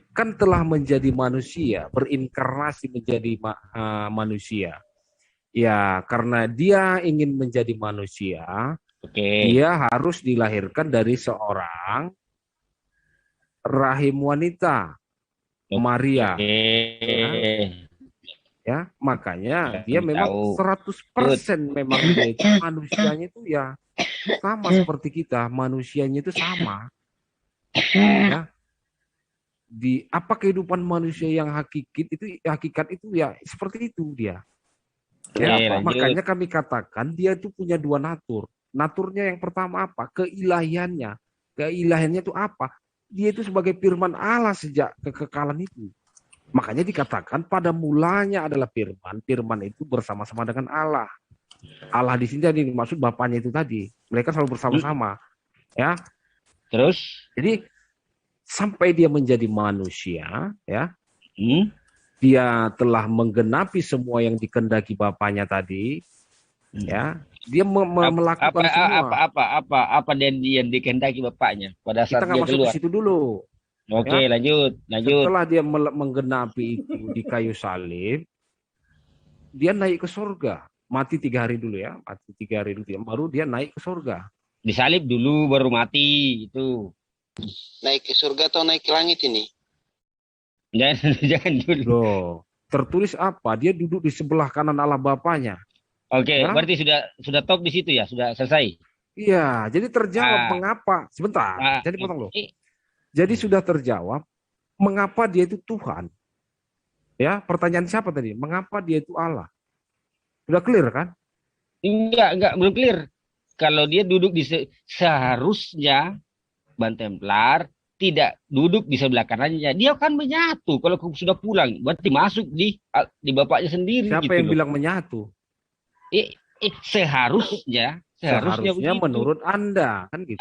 kan telah menjadi manusia, berinkarnasi menjadi manusia. Ya, karena dia ingin menjadi manusia, oke. dia harus dilahirkan dari seorang rahim wanita, Maria. Ya, makanya dia memang 100% memang dia itu manusianya itu ya sama seperti kita, manusianya itu sama. Ya. Di apa kehidupan manusia yang hakikat itu ya seperti itu dia. Ya, makanya kami katakan dia itu punya dua natur. Naturnya yang pertama apa? Keilahiannya. Keilahiannya itu apa? Dia itu sebagai firman Allah sejak kekekalan itu. Makanya dikatakan pada mulanya adalah firman. Firman itu bersama-sama dengan Allah. Allah di sini tadi maksud Bapaknya itu tadi. Mereka selalu bersama-sama. Ya. Terus? Jadi sampai dia menjadi manusia, ya. Dia telah menggenapi semua yang dikehendaki Bapaknya tadi, ya. Dia melakukan semua. Apa yang dikehendaki Bapaknya pada saat kita nggak dia masuk keluar. ke situ dulu. Oke, ya. lanjut. Setelah dia menggenapi itu di kayu salib, dia naik ke surga. Mati 3 hari dulu ya, mati 3 hari dulu, baru dia naik ke surga. Disalib dulu baru mati itu. Naik ke surga atau naik ke langit ini? Jangan dulu. Loh, tertulis apa? Dia duduk di sebelah kanan Allah Bapaknya. Oke, Ya? berarti sudah top di situ ya, sudah selesai. Iya, jadi terjawab mengapa. Sebentar, jadi potong loh. Jadi sudah terjawab mengapa dia itu Tuhan. Ya, pertanyaan siapa tadi? Mengapa dia itu Allah? Sudah clear kan? Enggak, belum clear. Kalau dia duduk di seharusnya Ban Templar tidak duduk di sebelah kanannya. Dia akan menyatu kalau sudah pulang. Berarti masuk di Bapaknya sendiri. Siapa gitu yang loh. bilang menyatu? Seharusnya menurut Anda kan gitu.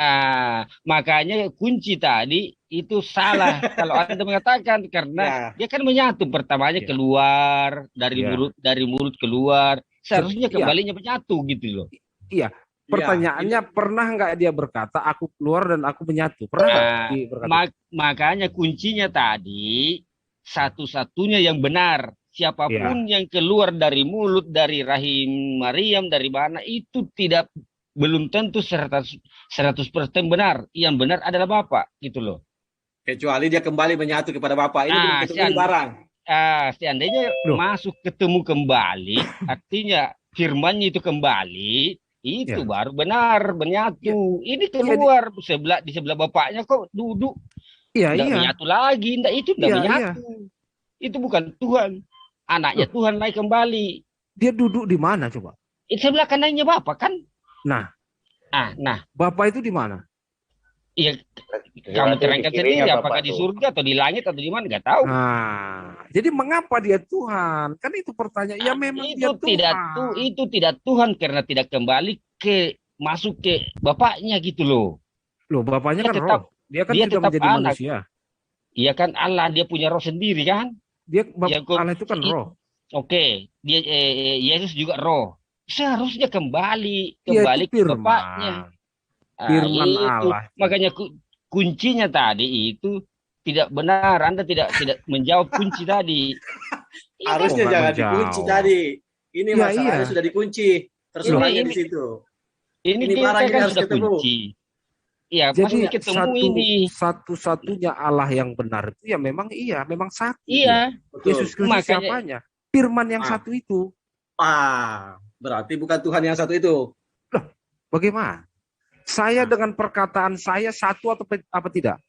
Makanya kunci tadi itu salah kalau Anda mengatakan karena dia kan menyatu pertamanya keluar dari mulut keluar. Seharusnya kembalinya menyatu gitu loh. Iya. Pertanyaannya pernah nggak dia berkata aku keluar dan aku menyatu? Pernah nggak? Makanya kuncinya tadi satu-satunya yang benar. Siapapun yang keluar dari mulut, dari rahim Maryam, dari mana itu belum tentu 100% benar. Yang benar adalah Bapak, gitu loh. Kecuali dia kembali menyatu kepada Bapak. Ini belum ketemu barang. Seandainya masuk ketemu kembali, artinya firmannya itu kembali, itu baru benar menyatu. Ini keluar di sebelah Bapaknya kok duduk. Tidak menyatu lagi, itu tidak menyatu. Itu bukan Tuhan. Anaknya Tuhan naik kembali. Dia duduk di mana coba? Di sebelah kanannya Bapak kan? Nah. Nah. Bapak itu di mana? Iya, kamu terangkan sendiri apakah di surga atau di langit atau di mana, nggak tahu. Nah, jadi mengapa dia Tuhan? Kan itu pertanyaan. Ya memang itu dia Tuhan. Itu tidak Tuhan karena tidak kembali masuk ke Bapaknya gitu loh. Loh, Bapaknya kan roh. Dia kan sudah menjadi manusia. Iya kan Allah, dia punya roh sendiri kan? Allah itu kan roh. Oke, dia Yesus juga roh. Seharusnya kembali ke Bapaknya. Firman Allah. Makanya kuncinya tadi itu tidak benar. Anda tidak menjawab kunci tadi. Harusnya jangan dikunci tadi. Ini masalahnya sudah dikunci. Terus orangnya di situ. Ini barang kan harus sudah ketemu. kunci. Ya, jadi satu-satunya Allah yang benar itu ya memang satu. Iya. Yesus Kristus siapanya? Firman yang satu itu. Berarti bukan Tuhan yang satu itu. Loh, bagaimana? Saya dengan perkataan saya satu atau apa tidak?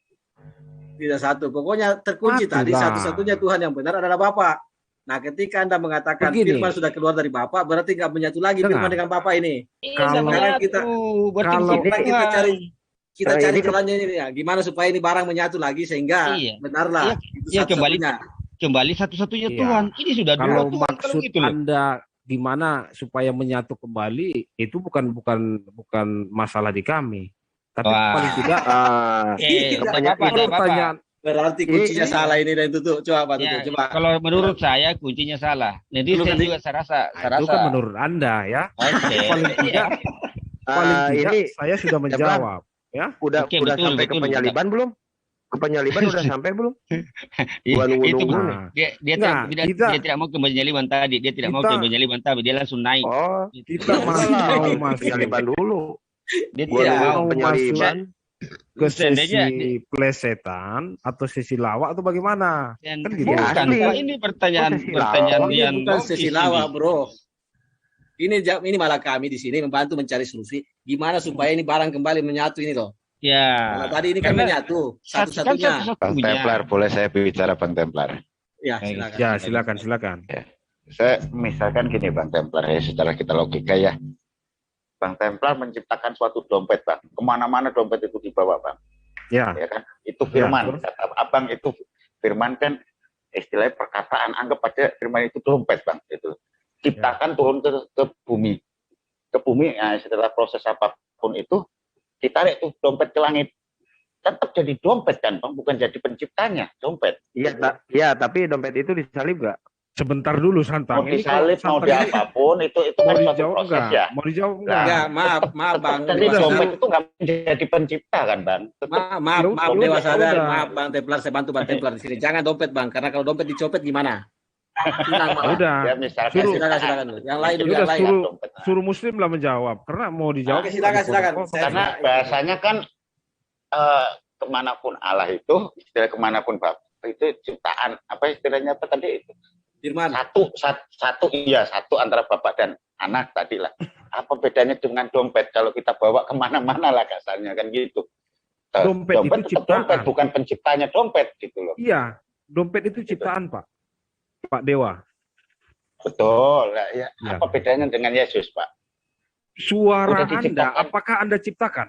Tidak satu. Pokoknya terkunci tadi satu-satunya Tuhan yang benar adalah Bapa. Nah, ketika Anda mengatakan firman sudah keluar dari Bapa, berarti nggak menyatu lagi firman dengan Bapa ini. Kalau kita cari jalannya ini ya, gimana supaya ini barang menyatu lagi sehingga benarlah itu satu-satunya. Kembali satu-satunya Tuhan. Ini sudah kalau Tuhan, maksud gitu Anda gimana supaya menyatu kembali itu bukan masalah di kami. Tapi paling tidak Berarti kuncinya salah ini dan tutup. Coba Pak Ya, tutup. Coba. kalau menurut saya kuncinya salah. Netizen Nanti- juga saya rasa. Nah, itu kan menurut Anda ya. Oke. Paling tidak, paling tidak Ini saya sudah menjawab. Ya, udah Oke, udah betul, sampai ke betul, penyaliban belum? Ke penyaliban udah sampai belum? Gua Itu nunggu-nunggu Bang. nih. Dia Enggak, dia tidak mau ke penyaliban tadi. Dia tidak mau ke kita- penyaliban tadi. Dia langsung naik. Oh, kita enggak masih lah, mau masuk penyaliban dulu. Dia Gua tidak nunggu mau. mau penyaliban. ke Seandainya sesi plesetan atau sesi lawak atau bagaimana? Dan Kan gitu. bukan, Asli. Pak. Ini pertanyaan Oh, sesi pertanyaan lawak. Ini yang bukan logis sesi ini. lawak, bro. Ini malah kami di sini membantu mencari solusi gimana supaya ini barang kembali menyatu ini loh. Ya. Karena tadi ini kan Karena menyatu kan satu-satunya. Bang satu-satunya. Templar, boleh saya bicara Bang Templar? Ya, silakan. Ya, silakan. Saya misalkan gini Bang Templar ya, secara kita logika ya. Bang Templar menciptakan suatu dompet Bang. Kemana-mana dompet itu dibawa Bang. Ya, Ya kan? Itu firman. Ya, Kata Abang itu firman kan istilahnya perkataan, anggap aja firman itu dompet Bang. Itu ciptakan turun ke bumi. Ke bumi, ya, setelah proses apapun itu, ditarik tuh dompet ke langit. Tetap jadi dompet kan Bang, bukan jadi penciptanya, dompet. Iya, tapi dompet itu disalib nggak? sebentar dulu Santang. Mau Ini kalau disalib, mau Santang di ini apapun, itu mau kan suatu dijawab proses enggak? ya. Mau dijawab Nah, enggak? Enggak, maaf Bang. Jadi Dewa dompet Sadar. itu nggak menjadi pencipta kan Bang. Tetap Maaf Ya Dewa udah, Sadar. udah. Maaf Bang Templar, saya bantu Bang Templar di sini. Jangan dompet Bang, karena kalau dompet dicopet gimana? Silakan, Bang. Udah, ya misalkan Suruh- Silakan dulu. Yang lain dulu, Udah, yang lain. suruh- dompet. suruh Muslim lah menjawab. Karena mau dijawab. Oke, silakan. Karena bahasanya kan kemanapun Allah itu, istilah kemanapun Bapak itu ciptaan apa istilahnya apa tadi itu Firman. satu antara bapak dan anak tadi lah. Apa bedanya dengan dompet kalau kita bawa kemana-mana lah kasarnya kan gitu. Dompet itu tetap ciptaan. dompet, bukan penciptanya dompet gitu loh. Iya, dompet itu ciptaan, Pak. Pak Dewa. Betul. Lah, ya. Ya. Apa bedanya dengan Yesus Pak? Suara Udah Anda, diciptakan. apakah Anda ciptakan?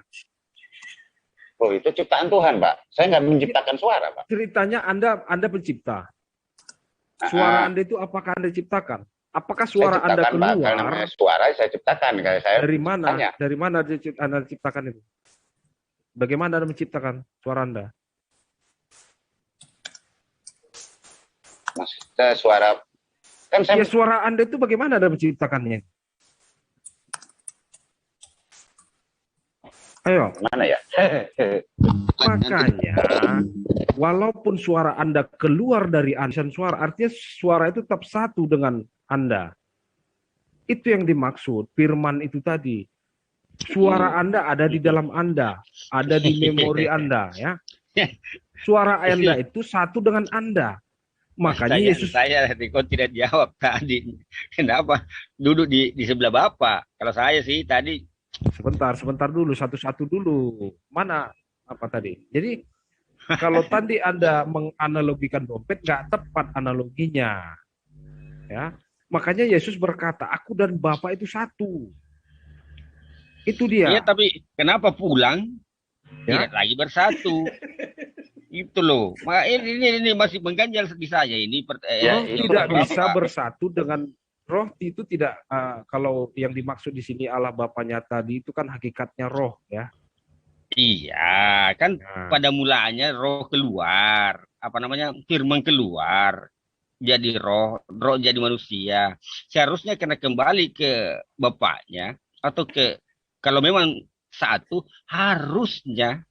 Oh itu ciptaan Tuhan Pak. Saya nggak menciptakan suara Pak. Ceritanya Anda pencipta. Suara Anda itu apakah Anda ciptakan? Apakah suara Anda Pak. Kalau keluar namanya suara saya ciptakan. Kayak saya dari mana? tanya. Dari mana Anda ciptakan itu? Bagaimana Anda menciptakan suara Anda? Maksudnya suara kan saya Ya, suara Anda itu bagaimana Anda menciptakannya? Ayo, mana ya? makanya walaupun suara Anda keluar dari Anda, suara artinya suara itu tetap satu dengan Anda. Itu yang dimaksud firman itu tadi. Suara Anda ada di dalam Anda, ada di memori Anda, ya. Suara Anda itu satu dengan Anda. Makanya Pertanyaan Yesus saya kok tidak jawab tadi. Kenapa duduk di sebelah Bapak? Kalau saya sih tadi sebentar dulu, satu-satu dulu. Mana apa tadi? Jadi kalau tadi Anda menganalogikan dompet, nggak tepat analoginya. Ya, makanya Yesus berkata, aku dan Bapa itu satu. Itu dia. iya, tapi kenapa pulang Ya. tidak lagi bersatu? Itu loh. Maka ini masih mengganjal di saya ini. Roh itu tidak Bapak. bisa bersatu dengan roh itu tidak. Kalau yang dimaksud di sini Allah Bapaknya tadi itu kan hakikatnya roh, ya. Iya, kan Nah, pada mulanya roh keluar, apa namanya, firman keluar, jadi roh jadi manusia. Seharusnya kena kembali ke bapaknya atau kalau memang satu harusnya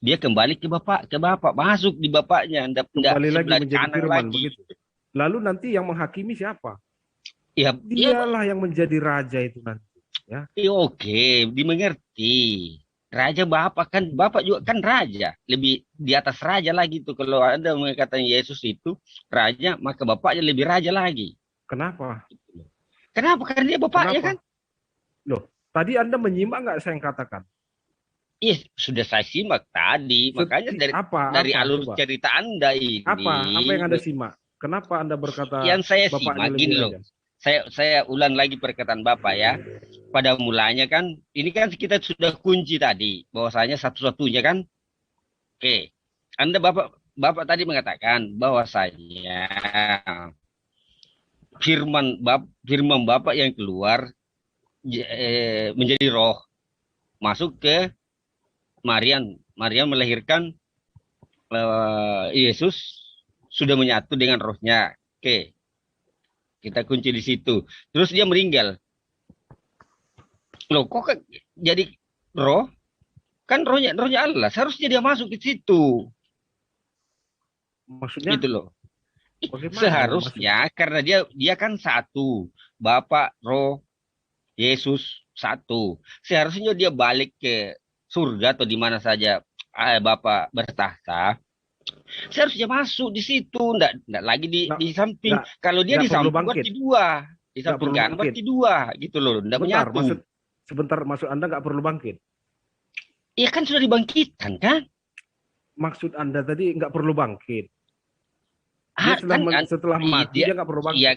dia kembali ke bapak masuk di bapaknya, enggak kembali lagi sebelah menjadi kanan firman lagi. begitu. Lalu nanti yang menghakimi siapa? Ya, Dialah yang menjadi raja itu nanti. oke, dimengerti. Raja Bapak kan, Bapak juga kan raja, lebih di atas raja lagi tuh. Kalau Anda mengatakan Yesus itu raja, maka Bapaknya lebih raja lagi. Kenapa? Kenapa? Karena dia Bapaknya Kenapa? kan. Loh, tadi Anda menyimak nggak saya yang katakan? Ih, sudah saya simak tadi. Makanya dari apa alur coba? cerita Anda ini. Apa yang Anda simak? Kenapa Anda berkata Yang saya Bapaknya simak lebih gini loh. raja? Saya ulang lagi perkataan Bapak ya. Pada mulanya kan, ini kan kita sudah kunci tadi, bahwasanya satu-satunya kan. Oke. Anda Bapak tadi mengatakan bahwasanya firman Bapak yang keluar menjadi roh masuk ke Maryam. Maryam melahirkan Yesus sudah menyatu dengan rohnya. Oke, kita kunci di situ. Terus dia meninggal. Loh, kok jadi roh? Kan rohnya Allah. Seharusnya dia masuk di situ. Maksudnya Gitu loh. bagaimana? Seharusnya karena dia kan satu. Bapa, Roh, Yesus satu. Seharusnya dia balik ke surga atau di mana saja Bapa bertahta. Seharusnya masuk di situ, enggak lagi di samping. Kalau dia di samping berarti dua. Di samping kanan berarti dua, gitu loh. Enggak menyatu. Sebentar, maksud Anda nggak perlu bangkit? Iya kan sudah dibangkitkan kan? Maksud Anda tadi nggak perlu bangkit? Setelah mati dia nggak perlu bangkit. Iya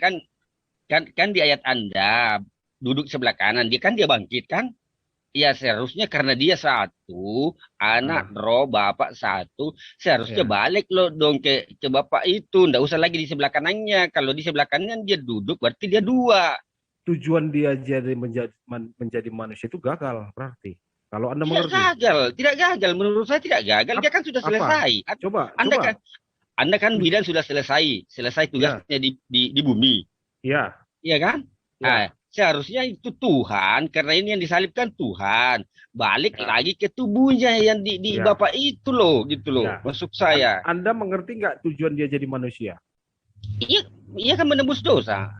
kan di ayat Anda duduk sebelah kanan, dia bangkit kan? Ya seharusnya karena dia satu, anak roh bapak satu, seharusnya balik lo dong ke bapak itu, nggak usah lagi di sebelah kanannya. Kalau di sebelah kanan dia duduk berarti dia dua. Tujuan dia jadi menjadi manusia itu gagal berarti. Kalau Anda mengerti. Tidak gagal. Menurut saya tidak gagal. Dia kan sudah selesai. Coba. Anda kan bilang sudah selesai tugasnya di bumi. Iya. Iya kan? Ya. Nah, seharusnya itu Tuhan, karena ini yang disalibkan Tuhan, balik lagi ke tubuhnya yang di Bapak itu loh, gitu loh. Maksud saya. Anda mengerti nggak tujuan dia jadi manusia? Iya kan menebus dosa.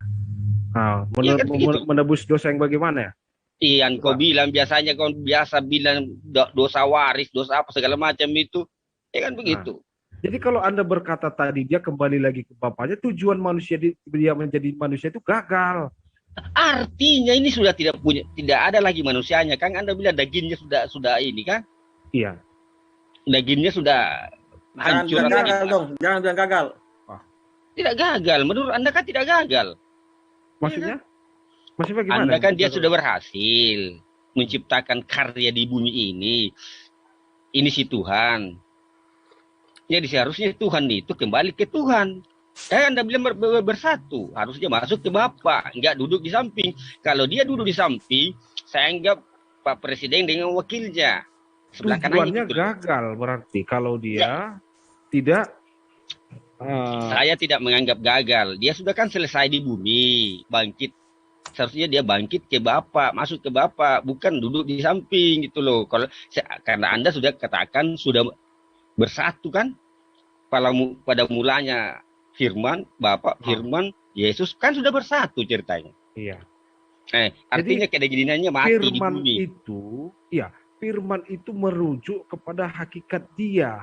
Menebus dosa yang bagaimana ya? Iya, kau bilang biasanya kau biasa bilang dosa waris, dosa apa segala macam itu, ya kan begitu. Jadi kalau Anda berkata tadi dia kembali lagi ke bapaknya, tujuan manusia dia menjadi manusia itu gagal. Artinya ini sudah tidak ada lagi manusianya, kan? Anda bilang dagingnya sudah ini kan? Iya. Dagingnya sudah hancur. Jangan gagal dong, jangan bilang gagal. Tidak gagal, menurut Anda kan tidak gagal. Maksudnya? Maksudnya bagaimana? Anda kan dia sudah berhasil menciptakan karya di bumi ini. Ini si Tuhan. Jadi seharusnya Tuhan itu kembali ke Tuhan. Anda bilang bersatu, harusnya masuk ke Bapa, enggak duduk di samping. Kalau dia duduk di samping, saya anggap Pak Presiden dengan wakilnya. Sebelah tujuannya gagal berarti kalau dia tidak. Saya tidak menganggap gagal. Dia sudah kan selesai di bumi, bangkit. Seharusnya dia bangkit ke Bapa, masuk ke Bapa, bukan duduk di samping gitu loh. Karena Anda sudah katakan sudah bersatu kan? Pada mulanya Firman, Bapak, Firman, Yesus kan sudah bersatu ceritanya. Iya. Artinya kedaginannya mati di bumi. Firman itu merujuk kepada hakikat dia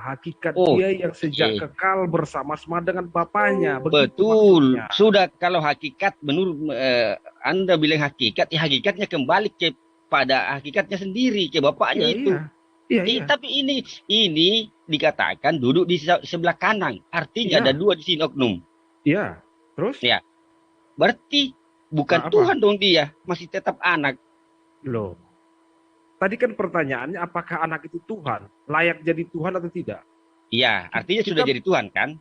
yang sejak kekal bersama-sama dengan Bapaknya. Betul. Sudah kalau hakikat menurut Anda bilang hakikat, ya hakikatnya kembali kepada hakikatnya sendiri, ke Bapaknya itu. Iya. Tapi ini dikatakan duduk di sebelah kanan. Artinya ada dua di sini oknum. Iya. Terus? Ya. Berarti bukan Tuhan dong dia, masih tetap anak. Loh. Tadi kan pertanyaannya apakah anak itu Tuhan? Layak jadi Tuhan atau tidak? Iya, artinya sudah jadi Tuhan kan?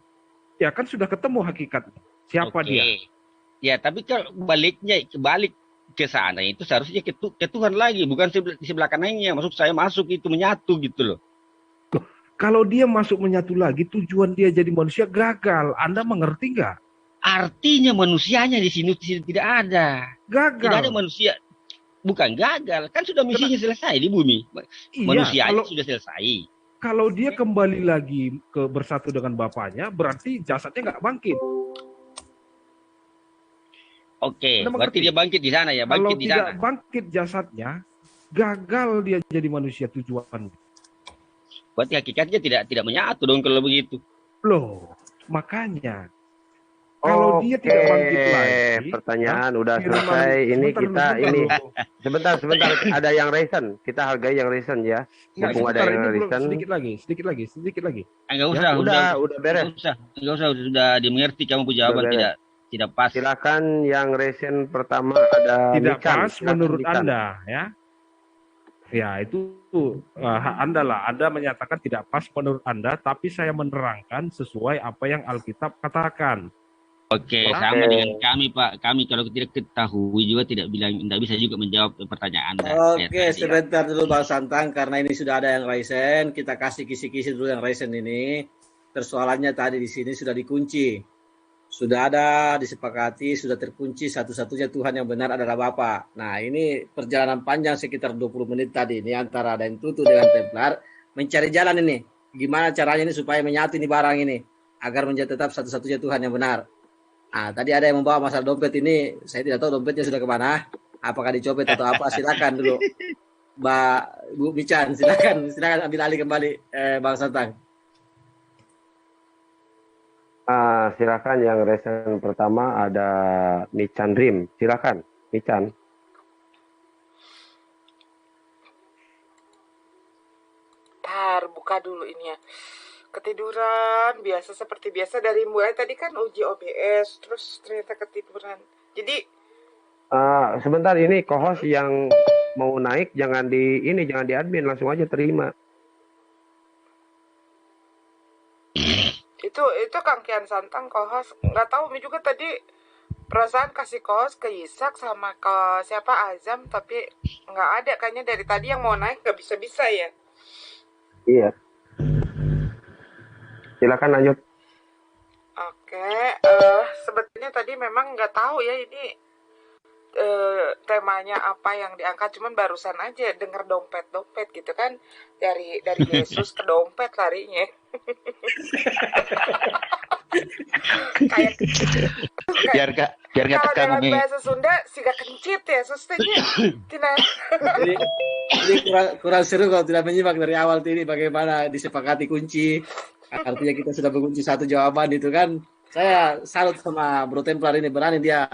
Ya kan sudah ketemu hakikatnya. Siapa dia? Ya, tapi kalau balik ke sana itu seharusnya ke Tuhan lagi, bukan di sebelah kanannya. Maksud saya masuk itu menyatu gitu loh. Kalau dia masuk menyatu lagi, tujuan dia jadi manusia gagal. Anda mengerti nggak? Artinya manusianya di sini tidak ada. Gagal. Tidak ada manusia. Bukan gagal, kan sudah misinya selesai di bumi. Manusianya sudah selesai. Kalau dia kembali lagi bersatu dengan Bapaknya, berarti jasadnya nggak bangkit. Oke, berarti dia bangkit di sana ya, bangkit di sana. Kalau tidak bangkit jasadnya, gagal dia jadi manusia tujuan. Berarti hakikatnya tidak menyatu dong kalau begitu. Loh, makanya kalau dia tidak bangkit lagi. Pertanyaan udah selesai. Sebentar. Ada yang reason. Kita hargai yang reason ya. Mumpung ada yang reason. Sedikit lagi. Enggak usah. Udah beres. Enggak usah. Sudah dimengerti kamu jawaban tidak pas. Silakan yang reason pertama ada. Tidak pas menurut Anda ya. Ya itu hak Anda lah. Anda menyatakan tidak pas menurut Anda, tapi saya menerangkan sesuai apa yang Alkitab katakan. Oke, sama dengan kami Pak. Kami kalau tidak ketahui juga tidak bisa juga menjawab pertanyaan Anda. Oke, sebentar dulu Bang Santang, karena ini sudah ada yang raisen, kita kasih kisi-kisi dulu yang raisen ini. persoalannya tadi di sini sudah dikunci. Sudah ada disepakati, sudah terkunci satu-satunya Tuhan yang benar adalah Bapa. Nah, ini perjalanan panjang sekitar 20 menit tadi ini antara Dan Tutu dengan Templar mencari jalan ini. Gimana caranya ini supaya menyatu ini barang ini agar menjadi tetap satu-satunya Tuhan yang benar. Nah, tadi ada yang membawa masalah dompet ini. Saya tidak tahu dompetnya sudah kemana. Apakah dicopet atau apa? Silakan dulu, Mbak Bu Mican. Silakan ambil alih kembali, Bang Santang. Silakan yang resen pertama ada Mican Rim. Silakan, Mican. Bentar, buka dulu ini ya. Ketiduran biasa seperti biasa dari mulai tadi kan uji OBS, terus ternyata ketiduran. Jadi Sebentar, ini co-host yang mau naik jangan di admin, langsung aja terima. itu Kang Kian Santang kohos, nggak tahu Umi juga tadi perasaan kasih kohos ke Isak sama ke siapa Azam, tapi nggak ada kayaknya dari tadi yang mau naik nggak bisa ya. Iya. Silakan lanjut. Oke, sebetulnya tadi memang nggak tahu ya ini temanya apa yang diangkat, cuman barusan aja denger dompet gitu kan, dari Yesus ke dompet larinya. kayak biar nggak kalau tekan dalam Umi. bahasa Sunda siga kencit ya susahnya. Ini kurang seru kalau tidak menyimak dari awal ini bagaimana disepakati kunci. Artinya kita sudah mengunci satu jawaban itu kan. Saya salut sama Bro Templar ini, berani dia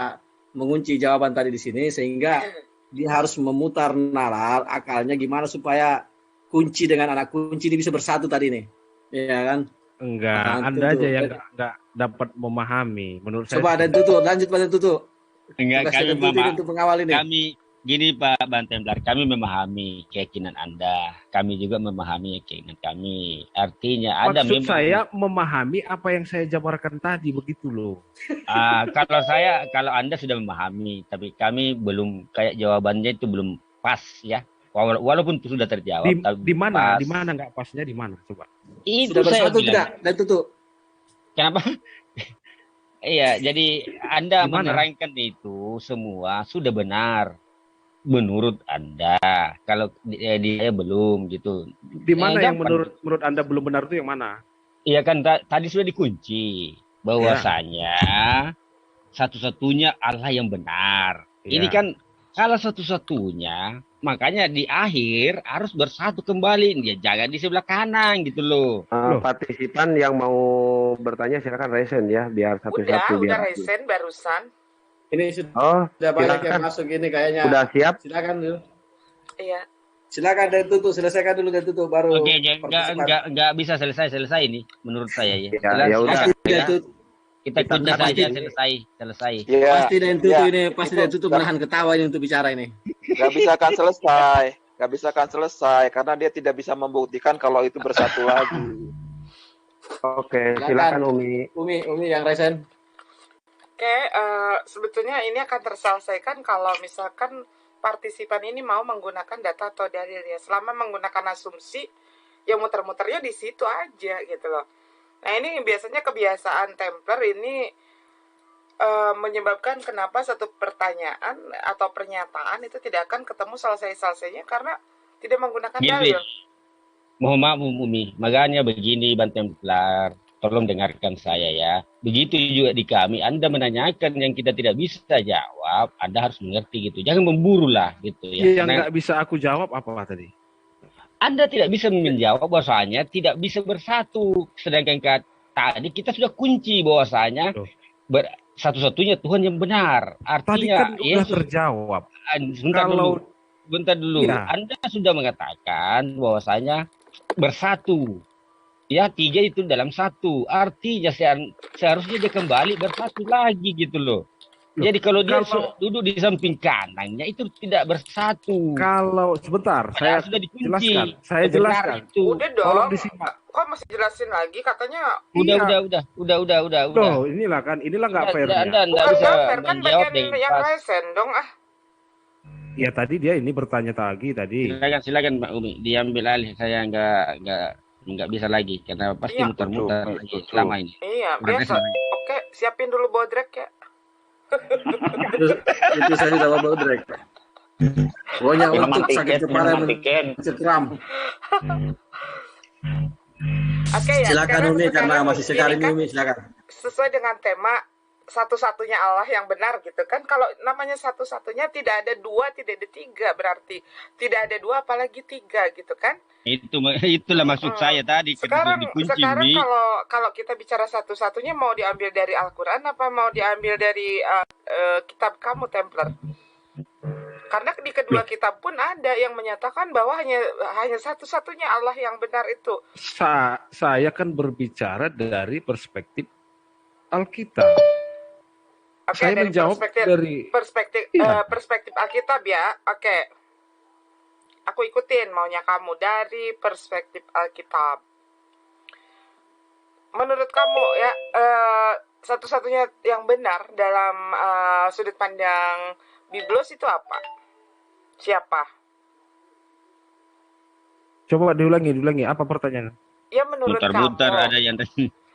mengunci jawaban tadi di sini sehingga dia harus memutar nalar akalnya gimana supaya kunci dengan anak kunci ini bisa bersatu tadi nih. Iya kan? Enggak, Anda aja yang enggak dapat memahami menurut saya. Coba Dan Tutu, lanjut Pak Dan Tutu. Enggak, kami untuk pengawal ini. Kami gini Pak Bang Templar, kami memahami keyakinan Anda, kami juga memahami keyakinan kami. Artinya ada maksud saya memahami apa yang saya jabarkan tadi, begitu loh. Kalau Anda sudah memahami, tapi kami belum, kayak jawabannya itu belum pas ya. Walaupun itu sudah terjawab. Di mana nggak pasnya di mana coba? Itu sudah bersatu tidak Dan Tutu? Kenapa? Iya, jadi Anda menerangkan itu semua sudah benar menurut Anda. Kalau dia belum gitu. Di mana yang menurut Anda belum benar itu yang mana? Iya kan tadi sudah dikunci bahwasanya satu-satunya Allah yang benar. Ya. Ini kan kalau satu-satunya, makanya di akhir harus bersatu kembali. Dia jangan di sebelah kanan gitu loh. Partisipan yang mau bertanya silakan resen ya, biar satu-satu. Udah resen barusan. Ini sudah banyak yang masuk ini kayaknya. Udah siap? Silakan dulu. Iya. Silakan Dan Tutu, selesaikan dulu Dan Tutu baru. Oke, enggak bisa selesai ini menurut saya ya. Ya udah. Kita kunci saja selesai. Ya, pasti Dan Tutu ini pasti Dan Tutu menahan ketawa ini untuk bicara ini. Gak bisa kan selesai karena dia tidak bisa membuktikan kalau itu bersatu lagi. Oke, silakan Umi yang resen. Oke, sebetulnya ini akan terselesaikan kalau misalkan partisipan ini mau menggunakan data atau dalil ya. Selama menggunakan asumsi, ya muter-muternya di situ aja gitu loh. Nah ini biasanya kebiasaan Templar ini menyebabkan kenapa satu pertanyaan atau pernyataan itu tidak akan ketemu selesai-selesainya karena tidak menggunakan dalil. Mohon maaf Umi, makanya begini Bang Templar, tolong dengarkan saya ya. Begitu juga di kami, Anda menanyakan yang kita tidak bisa jawab, Anda harus mengerti gitu. Jangan memburu lah gitu ya. Yang nggak bisa aku jawab apa tadi? Anda tidak bisa menjawab bahwasanya tidak bisa bersatu. Sedangkan tadi kita sudah kunci bahwasanya satu-satunya Tuhan yang benar. Artinya tadi kan Yesus terjawab. Bentar dulu. Ya. Anda sudah mengatakan bahwasanya bersatu. Ya, 3 itu dalam 1. Artinya seharusnya dia kembali bersatu lagi gitu loh. Jadi kalau dia duduk di samping kanannya itu tidak bersatu. Kalau sebentar, saya sudah dikunci. Saya jelaskan. Udah dong. Kok masih jelasin lagi katanya? Udah. Loh, inilah nggak fair. Anda bisa kan bagian yang resen dong Ya tadi dia ini bertanya lagi tadi. Silakan Mbak Umi, diambil alih, saya nggak nggak bisa lagi karena pasti Iya. muter-muter Betul, lagi betul. selama ini. Iya, Makanya biasa. Oke, siapin dulu bodrek ya. Itu saya sudah bawa drag. Pokoknya Minum untuk sakit antigen, kepala minum antigen. mencekram. Oke ya, Silakan Umi karena masih sekali ini kan Umi, silakan. sesuai dengan tema satu-satunya Allah yang benar gitu kan. Kalau namanya satu-satunya tidak ada dua, tidak ada tiga, berarti tidak ada dua apalagi tiga gitu kan. Itulah maksud saya tadi Sekarang dikunci Mi. kalau kita bicara satu-satunya mau diambil dari Al-Qur'an apa mau diambil dari kitab kamu Templar? Karena di kedua kitab pun ada yang menyatakan bahwa hanya satu-satunya Allah yang benar itu. Saya kan berbicara dari perspektif Alkitab. Oke, Saya dari menjawab dari perspektif Alkitab ya. Oke. Aku ikutin maunya kamu dari perspektif Alkitab. Menurut kamu ya satu-satunya yang benar dalam sudut pandang Biblos itu apa? Siapa? Coba diulangi. Apa pertanyaan? Ya menurut Mutar-mutar kamu. ada yang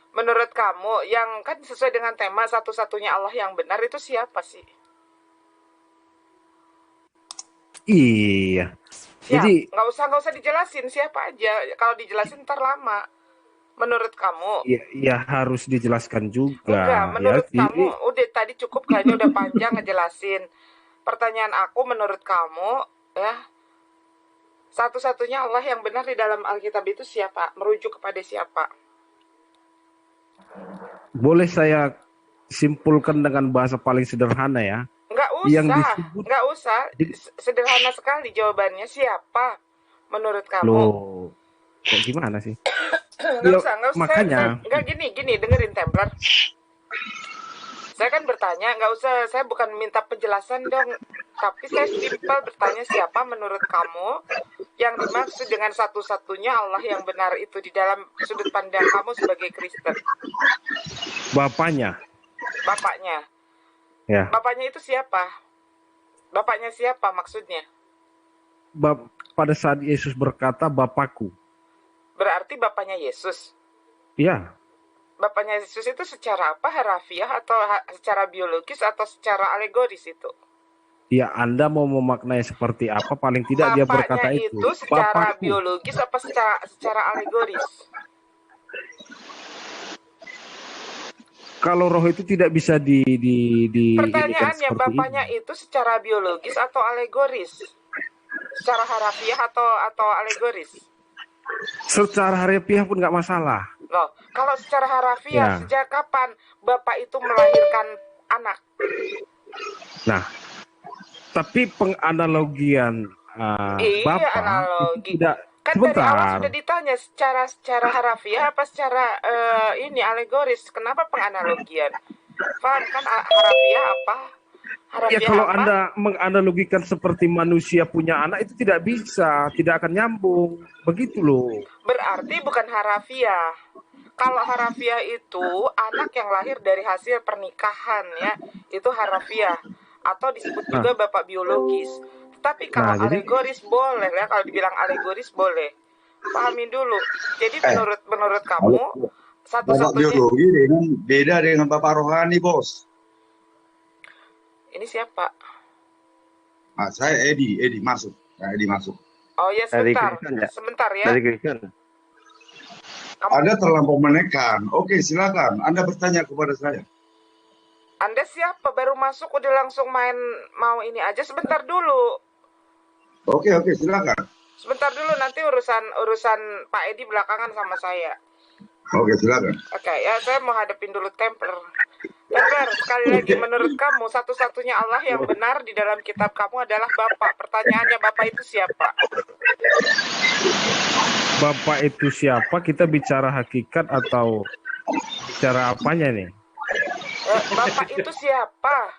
Menurut kamu yang kan sesuai dengan tema satu-satunya Allah yang benar itu siapa sih? Iya. Jadi nggak usah dijelasin siapa aja. Kalau dijelasin ntar lama. Menurut kamu? ya harus dijelaskan juga. Enggak, menurut ya, kamu udah tadi cukup kayaknya udah panjang ngejelasin. Pertanyaan aku menurut kamu ya satu-satunya Allah yang benar di dalam Alkitab itu siapa? Merujuk kepada siapa? Boleh saya simpulkan dengan bahasa paling sederhana ya? Nggak usah. Sederhana sekali jawabannya. Siapa menurut kamu? Loh, kok gimana sih? Nggak usah. Makanya. Nggak gini, dengerin Templar. Saya kan bertanya, nggak usah. Saya bukan minta penjelasan dong. Tapi saya simpel bertanya siapa menurut kamu yang dimaksud dengan satu-satunya Allah yang benar itu di dalam sudut pandang kamu sebagai Kristen? Bapaknya. Ya. Bapaknya itu siapa? Bapaknya siapa maksudnya? Pada saat Yesus berkata Bapakku. Berarti bapaknya Yesus? Ya. Bapaknya Yesus itu secara apa? Harafiah atau secara biologis atau secara alegoris itu? Ya, Anda mau memaknai seperti apa? Paling tidak dia berkata itu. Bapaknya itu secara Bapakku. biologis apa secara alegoris? Kalau roh itu tidak bisa Pertanyaannya bapaknya itu secara biologis atau alegoris? Secara harafiah atau alegoris? Secara harafiah pun nggak masalah. Loh, kalau secara harafiah sejak kapan bapak itu melahirkan anak? Nah, tapi penganalogian bapak analogi. itu tidak. Kan Sebentar. dari awal sudah ditanya secara harafiah apa secara ini alegoris. Kenapa penganalogian? Paham kan harafiah apa? Harafiah Ya kalau apa? Anda menganalogikan seperti manusia punya anak itu tidak bisa, tidak akan nyambung. Begitu loh. Berarti bukan harafiah. Kalau harafiah itu anak yang lahir dari hasil pernikahan ya, itu harafiah atau disebut juga bapak biologis. Tapi kalau alegoris boleh ya, kalau dibilang alegoris boleh. Pahamin dulu. Jadi menurut kamu Bapak biologi beda dengan bapak rohani, Bos. Ini siapa? Nah, saya Edi masuk. Oh ya sebentar ya. Dari Kristen. Anda terlampau menekan. Oke, silakan. Anda bertanya kepada saya. Anda siapa? Baru masuk udah langsung main mau ini aja. Sebentar dulu. Oke, silakan. Sebentar dulu, nanti urusan Pak Edi belakangan sama saya. Oke, silakan. Oke, ya saya mau hadapin dulu Templar. Templar, sekali lagi menurut kamu satu-satunya Allah yang benar di dalam kitab kamu adalah Bapak. Pertanyaannya Bapak itu siapa? Bapak itu siapa? Kita bicara hakikat atau bicara apanya nih? Bapak itu siapa?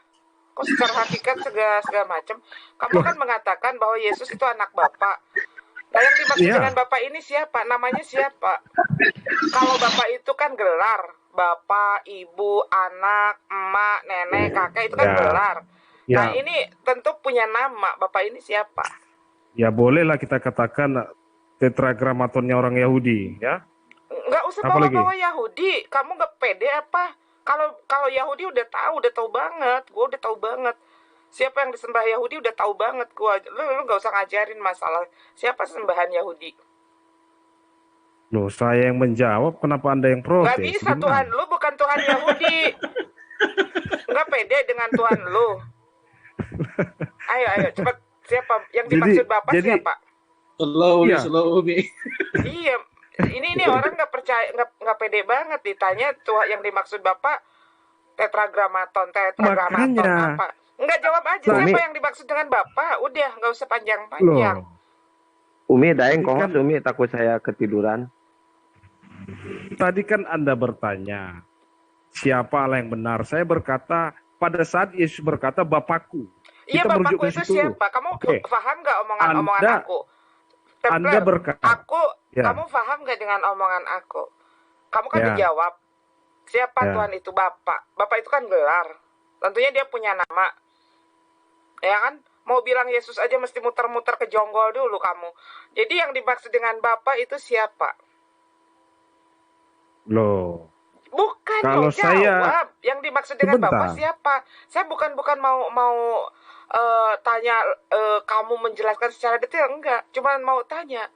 Kok secara hakikat segala macam? Kamu kan mengatakan bahwa Yesus itu anak Bapak. Nah, yang dimaksud dengan Bapak ini siapa? Namanya siapa? Kalau Bapak itu kan gelar. Bapak, Ibu, anak, emak, nenek, kakek itu kan gelar. Nah, ini tentu punya nama. Bapak ini siapa? Ya bolehlah kita katakan tetragramatonnya orang Yahudi, ya. Nggak usah Apalagi? bawa-bawa Yahudi. Kamu nggak pede apa? Kalau Yahudi udah tahu banget. Gue udah tahu banget. Siapa yang disembah Yahudi udah tahu banget gue. Lu nggak usah ngajarin masalah siapa sembahan Yahudi. Loh, saya yang menjawab, kenapa Anda yang protes? Nggak bisa, Gimana? Tuhan lu bukan Tuhan Yahudi. Nggak pede dengan Tuhan lu. Ayo, cepat. Siapa yang dimaksud Bapak siapa? Iya. Iya, ini orang nggak percaya, nggak pede banget ditanya Tuhan yang dimaksud Bapak tetragramaton Makanya. apa? Nggak jawab aja Umi. siapa yang dimaksud dengan Bapak. Udah, nggak usah panjang-panjang. Umi, daeng kohos Umi, takut saya ketiduran. Tadi kan Anda bertanya, siapa Allah yang benar? Saya berkata, pada saat Yesus berkata, Bapakku. Iya, Kita merujuk Bapakku ke itu situ. siapa? Kamu Oke. paham nggak omongan aku? Anda berkata, ya. Kamu paham nggak dengan omongan aku? Kamu kan Ya. dijawab, siapa Ya. Tuhan itu Bapak? Bapak itu kan gelar. Tentunya dia punya nama. Ya kan? Mau bilang Yesus aja mesti muter-muter ke jonggol dulu kamu. Jadi yang dimaksud dengan Bapak itu siapa? Loh, Bukan kalau dong, jawab. saya Yang dimaksud dengan Sebentar. Bapak siapa? Saya bukan mau tanya kamu menjelaskan secara detail, enggak. Cuma mau tanya.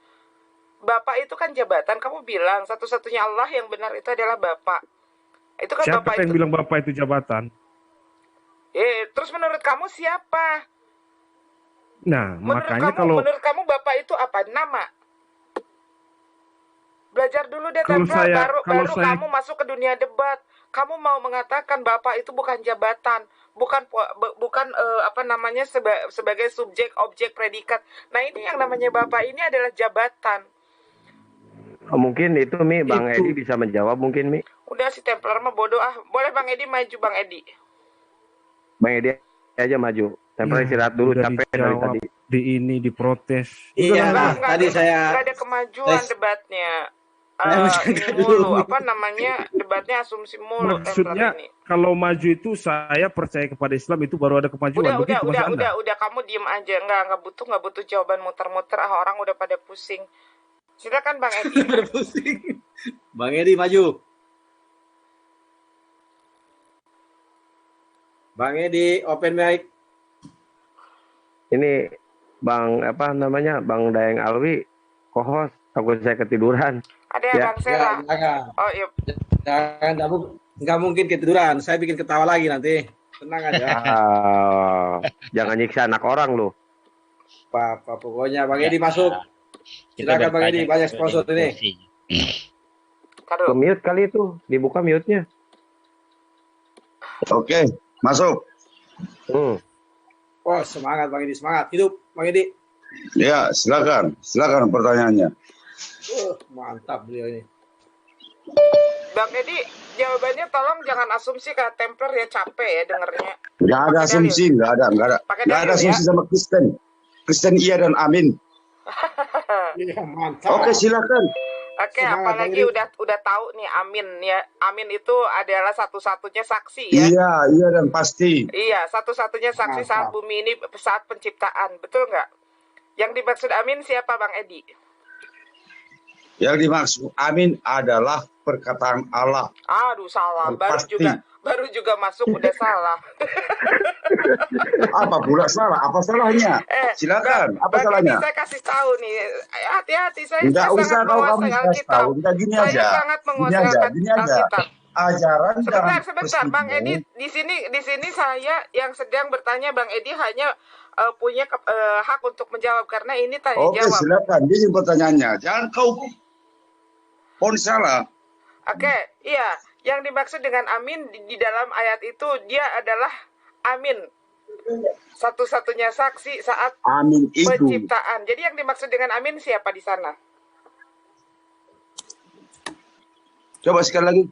Bapak itu kan jabatan, kamu bilang satu-satunya Allah yang benar itu adalah Bapak. Itu kan siapa Bapak yang itu. bilang Bapak itu jabatan? Terus menurut kamu siapa? Nah, makanya Menurut kamu Bapak itu apa? Nama? Belajar dulu deh, Kalau Templar, saya- baru kalau saya- kamu masuk ke dunia debat. Kamu mau mengatakan Bapak itu bukan jabatan, bukan sebagai subjek, objek, predikat. Nah, ini yang namanya Bapak ini adalah jabatan. Mungkin itu Mi, Bang Itu. Edi bisa menjawab mungkin Mi. Udah si Templar mah bodoh ah. Boleh Bang Edi maju, Bang Edi. Bang Edi aja maju. Tempel istirahat dulu, udah capek dari dijawab, tadi. di ini diprotes. Iya, Udah, nah, tadi saya Nggak ada kemajuan saya- debatnya. Saya Ini menjaga mulu, dulu. debatnya asumsi mulu. maksudnya Templar ini. kalau maju itu saya percaya kepada Islam itu baru ada kemajuan. Begitu maksud Anda? Udah, kamu diem aja. Nggak butuh jawaban muter-muter. Orang udah pada pusing. Silakan Bang Edi. Udah pusing. Bang Edi maju. Bang Edi, open mic. Ini Bang Bang Daeng Alwi, kohos, takut saya ketiduran. Ada ya, Bang Sera. Jangan, Oh iya. jangan, nggak mungkin ketiduran. Saya bikin ketawa lagi nanti. Tenang aja. Jangan nyiksa anak orang loh. Apa pokoknya Bang Edi masuk. Silakan Bang Edi, banyak sponsor ini. Ke mute kali itu, dibuka mute-nya. Oke, masuk. Oh, semangat Bang Edi, semangat. Hidup Bang Edi. Ya, silakan pertanyaannya. Mantap beliau ini. Bang Edi, jawabannya tolong jangan asumsi ke Templar ya, capek ya dengernya. Nggak ada Pakai asumsi, nggak ada Pakai nggak ada dalil, asumsi ya. sama Kristen. Kristen iya dan amin. Iya, mantap. Oke, silakan. Oke, Semangat, apalagi Bang Edi. udah tahu nih Amin ya. Amin itu adalah satu-satunya saksi ya. Iya dan pasti. Iya, satu-satunya saksi saat Mantap. bumi ini, saat penciptaan, betul nggak? Yang dimaksud Amin siapa Bang Edi? Yang dimaksud amin adalah perkataan Allah. Aduh salah, Yang pasti. baru juga masuk udah salah. Apa pula salah? Apa salahnya? Silakan. Apa Bang salahnya? Edi, saya kasih tahu nih, hati-hati saya Enggak usah sangat tahu kamu menguasai kasih Alkitab. tahu. Enggak gini Saya aja. sangat Gini menguasai aja. Alkitab. Ajaran dalam Sebentar, Bang Edi. Di sini saya yang sedang bertanya, Bang Edi hanya punya hak untuk menjawab karena ini tanya Oke, jawab. silakan. Ini pertanyaannya. Jangan kau pun salah. Oke, iya. Yang dimaksud dengan amin di dalam ayat itu dia adalah amin. Satu-satunya saksi saat Amin itu. penciptaan. Jadi yang dimaksud dengan amin siapa di sana? Coba sekali lagi.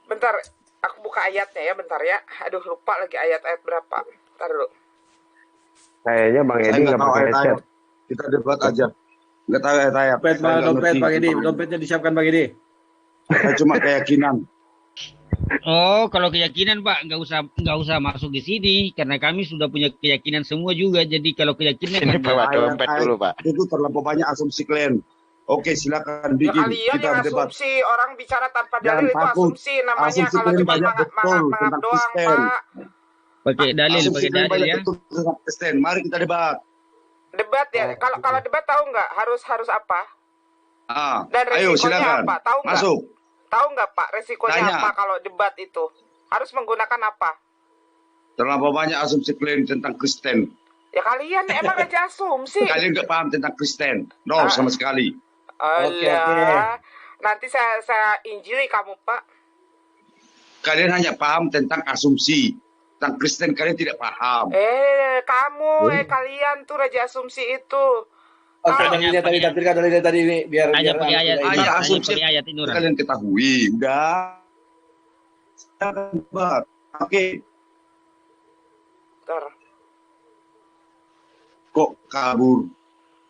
Bentar, aku buka ayatnya ya, bentar ya. Aduh, lupa lagi ayat-ayat berapa. Bentar dulu. Kayaknya Bang Saya Edi nggak nggak tahu pakai ayat-ayat. headset. Kita debat aja. Nggak tahu ayat-ayat. Dompet, Saya nggak dompet ngerti. Bang Edi, dompetnya disiapkan Bang Edi. Saya cuma keyakinan. Oh, kalau keyakinan Pak, nggak usah masuk di sini karena kami sudah punya keyakinan semua juga. Jadi kalau keyakinan Ini bawa dompet dulu Pak. Itu terlalu banyak asumsi kalian. Oke, silakan Ya bikin. kalian Kita yang berdebat. asumsi, orang bicara tanpa Jangan dalil itu takut. asumsi namanya. Asumsi Kalau kalian cuma banyak betul mangap tentang doang, Kristen. Pak. Pakai dalil, Asumsi pakai kalian dalil banyak ya. betul tentang Kristen. Mari kita debat. Debat ya. Kalau debat tahu nggak harus apa? Dan Ayo resikonya silakan. apa? Tahu nggak? Masuk. Tahu nggak Pak resikonya Tanya. apa kalau debat itu? Harus menggunakan apa? Terlalu banyak asumsi kalian tentang Kristen. Ya kalian emang aja asumsi. Kalian nggak paham tentang Kristen. No, sama sekali. Alah. Nanti saya injili kamu, Pak. Kalian hanya paham tentang asumsi. Tentang Kristen kalian tidak paham. Kalian tuh raja asumsi itu. Oke, dalilnya tadi tampilkan dalilnya tadi ini biar Hanya pakai ayat, Hanya asumsi pakai ayat ini orang. kalian ketahui. Udah. Oke. Bentar. Kok kabur?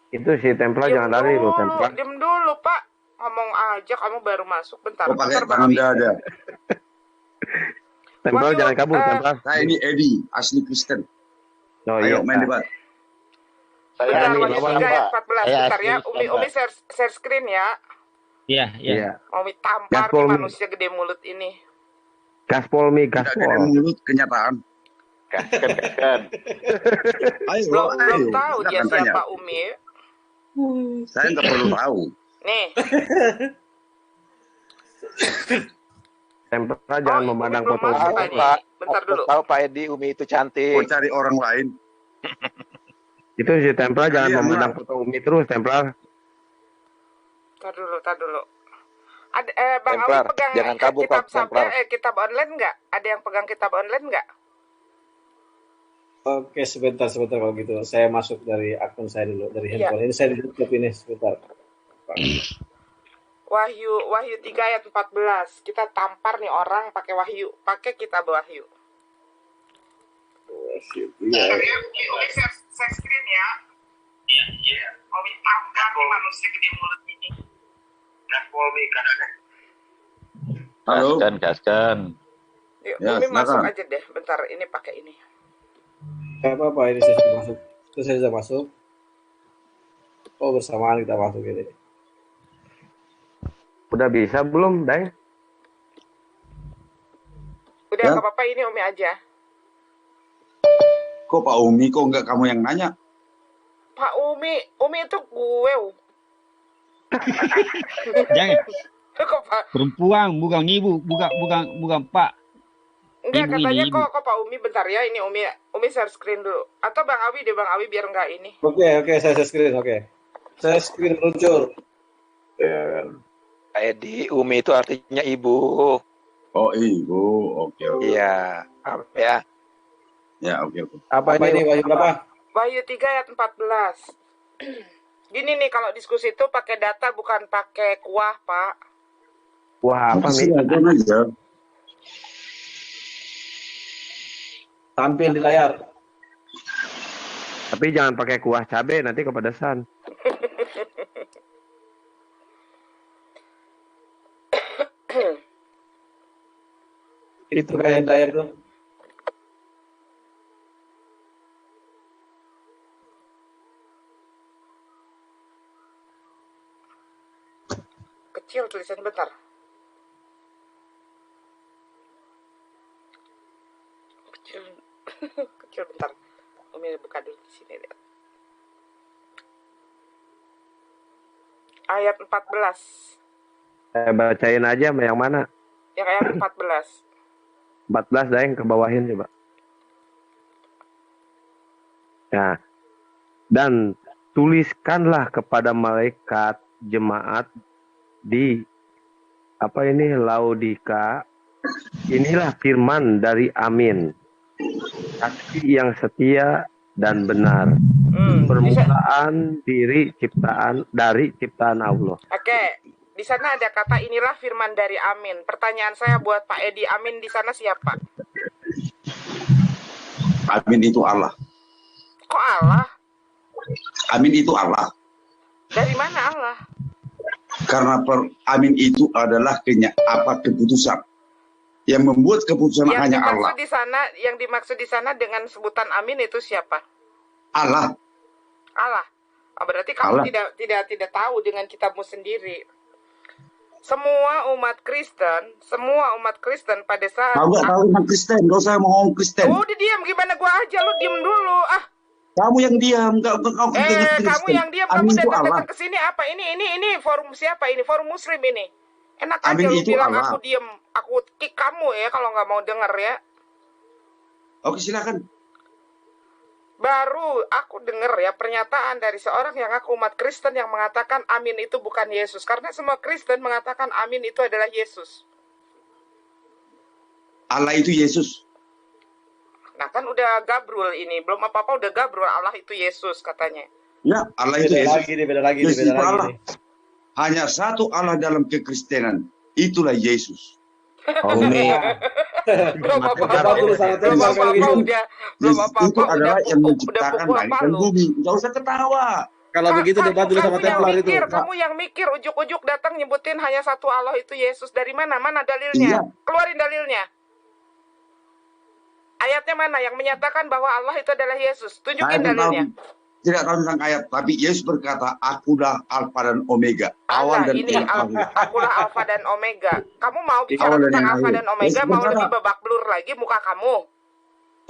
Itu si Templar jangan lari loh, Templar. Diam dulu, Pak. Ngomong aja kamu baru masuk. Bentar. Kok pakai Bentar, Bang tangan Abi. dada? Templar Wahyu, jangan kabur, Templar. Saya ini Edi, asli Kristen. Oh, Ayo iya. main debat. Bentar, ini Wahyu lawan, 3 ayat Pak. 14. Saya Bentar ya. asli Umi share screen ya. Iya, iya. Iya. Umi tampar Gaspol, nih Mi. manusia gede mulut ini. Gaspol mi, Tidak ada gaspol. mulut kenyataan. Gaskan. Ayo, Belum tahu dia silakan tanya. siapa Umi. Saya nggak perlu tahu. Nih. Templar jangan memandang belum foto masuk Umi. tadi. Pak. Bentar dulu. Tahu Pak Edi, Umi itu Kok cantik. cari orang lain? Itu si Templar jangan Iya, memandang Mak. foto Umi terus, Templar. Bentar dulu. Ada Bang Templar, Awi pegang jangan kabur, kitab Pak, Templar. kitab online nggak? Ada yang pegang kitab online nggak? Oke, sebentar kalau gitu. Saya masuk dari akun saya dulu, dari Iya. handphone. Ini saya ditutup ini sebentar. Wahyu 3 ayat 14. Kita tampar nih orang pakai Wahyu, pakai kitab Wahyu. Umi share screen ya. Iya. Umi tampar nih manusia gede mulut ini. Halo. Gaskan. Yuk, Ya, Umi masuk silakan. aja deh. Bentar, ini pakai ini. Gak apa-apa, ini saya sudah masuk. Itu saya sudah masuk. Oh, bersamaan kita masuk ini. Udah bisa belum, Dai? Udah Ya. nggak apa-apa, ini Umi aja. Kok Pak Umi, kok nggak kamu yang nanya? Pak Umi itu gue. Jangan. Kok Pak? Perempuan, bukan ibu, bukan Pak. Enggak, Ibu katanya ini, ibu. kok Pak Umi bentar ya, ini Umi share screen dulu. Atau Bang Awi deh, Bang Awi biar enggak ini. Oke, saya screen, oke. Saya screen meluncur. Pak Edi, Umi itu artinya ibu. Oh, ibu. Oke. Iya. Ya. Ya, oke. Apa ini, Wahyu berapa? Wahyu 3 ayat 14. Gini nih, kalau diskusi itu pakai data bukan pakai kuah, Pak. Wah, apa Mi? Silakan aja. Tampil di layar. Tapi jangan pakai kuah cabe nanti kepedesan. Itu kayak layar tuh. Kecil tulisannya, bentar. Kecil bentar. Umi buka dulu di sini lihat. Ayat 14. Saya bacain aja yang mana? Yang ayat 14. 14 Dai, ke bawahin coba. Nah, dan tuliskanlah kepada malaikat jemaat di Laodika, inilah firman dari Amin, saksi yang setia dan benar, permulaan dari ciptaan Allah. Oke, di sana ada kata inilah firman dari Amin. Pertanyaan saya buat Pak Edi, Amin di sana siapa? Amin itu Allah. Kok Allah? Amin itu Allah. Dari mana Allah? Karena Amin itu adalah keputusan. Yang membuat keputusan hanya Allah. Yang dimaksud di sana dengan sebutan Amin itu siapa? Allah. Allah. Berarti kamu Allah. tidak tahu dengan kitabmu sendiri. Semua umat Kristen pada saat Tahu nggak tahu tentang Kristen? Gak usah ngomong Kristen. udah diam, gimana gua aja, lu diem dulu. Kamu yang diam, kau ngerti Kamu Kristen. yang diam, Amin kamu itu Allah. datang ke sini apa? Ini forum siapa ini? Forum Muslim ini. Enak aja Amin lu itu bilang Allah. aku diem, aku kick kamu ya kalau nggak mau denger ya. Oke, silakan. Baru aku dengar ya pernyataan dari seorang yang aku umat Kristen yang mengatakan amin itu bukan Yesus. Karena semua Kristen mengatakan amin itu adalah Yesus. Allah itu Yesus. Nah kan udah gabrul ini. Belum apa-apa udah gabrul, Allah itu Yesus katanya. Ya, Allah itu Beda Yesus. lagi nih. Yesus itu Allah. Hanya satu Allah dalam kekristenan. Itulah Yesus. Umi. Belum apa-apa Itu adalah yang menciptakan langit dan bumi. Gak usah ketawa. Kalau begitu debat dulu sama Templar itu. Kamu yang mikir ujuk-ujuk datang nyebutin hanya satu Allah itu Yesus. Dari mana? Mana dalilnya? Iya. Keluarin dalilnya. Ayatnya mana yang menyatakan bahwa Allah itu adalah Yesus? Tunjukin dalilnya. Tidak tahu tentang ayat, tapi Yesus berkata, akulah Alfa dan Omega, awal dan akhir. Akulah Alfa dan Omega. Kamu mau bicara tentang Alfa dan Omega, mau lebih babak belur lagi muka kamu?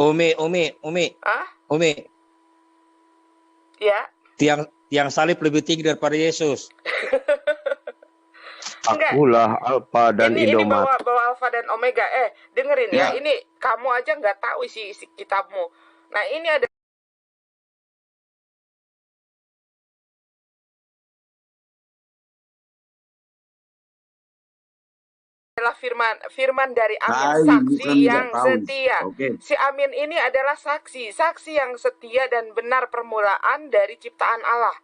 Umi. Hah? Umi. Ya. Tiang salib lebih tinggi daripada Yesus. Akulah Alfa dan ini Indomat. bawa Alfa dan Omega. Dengerin ya. Ya. Ini kamu aja nggak tahu isi kitabmu. Nah ini ada adalah firman dari Amin, saksi yang setia. Si Amin ini adalah saksi yang setia dan benar permulaan dari ciptaan Allah.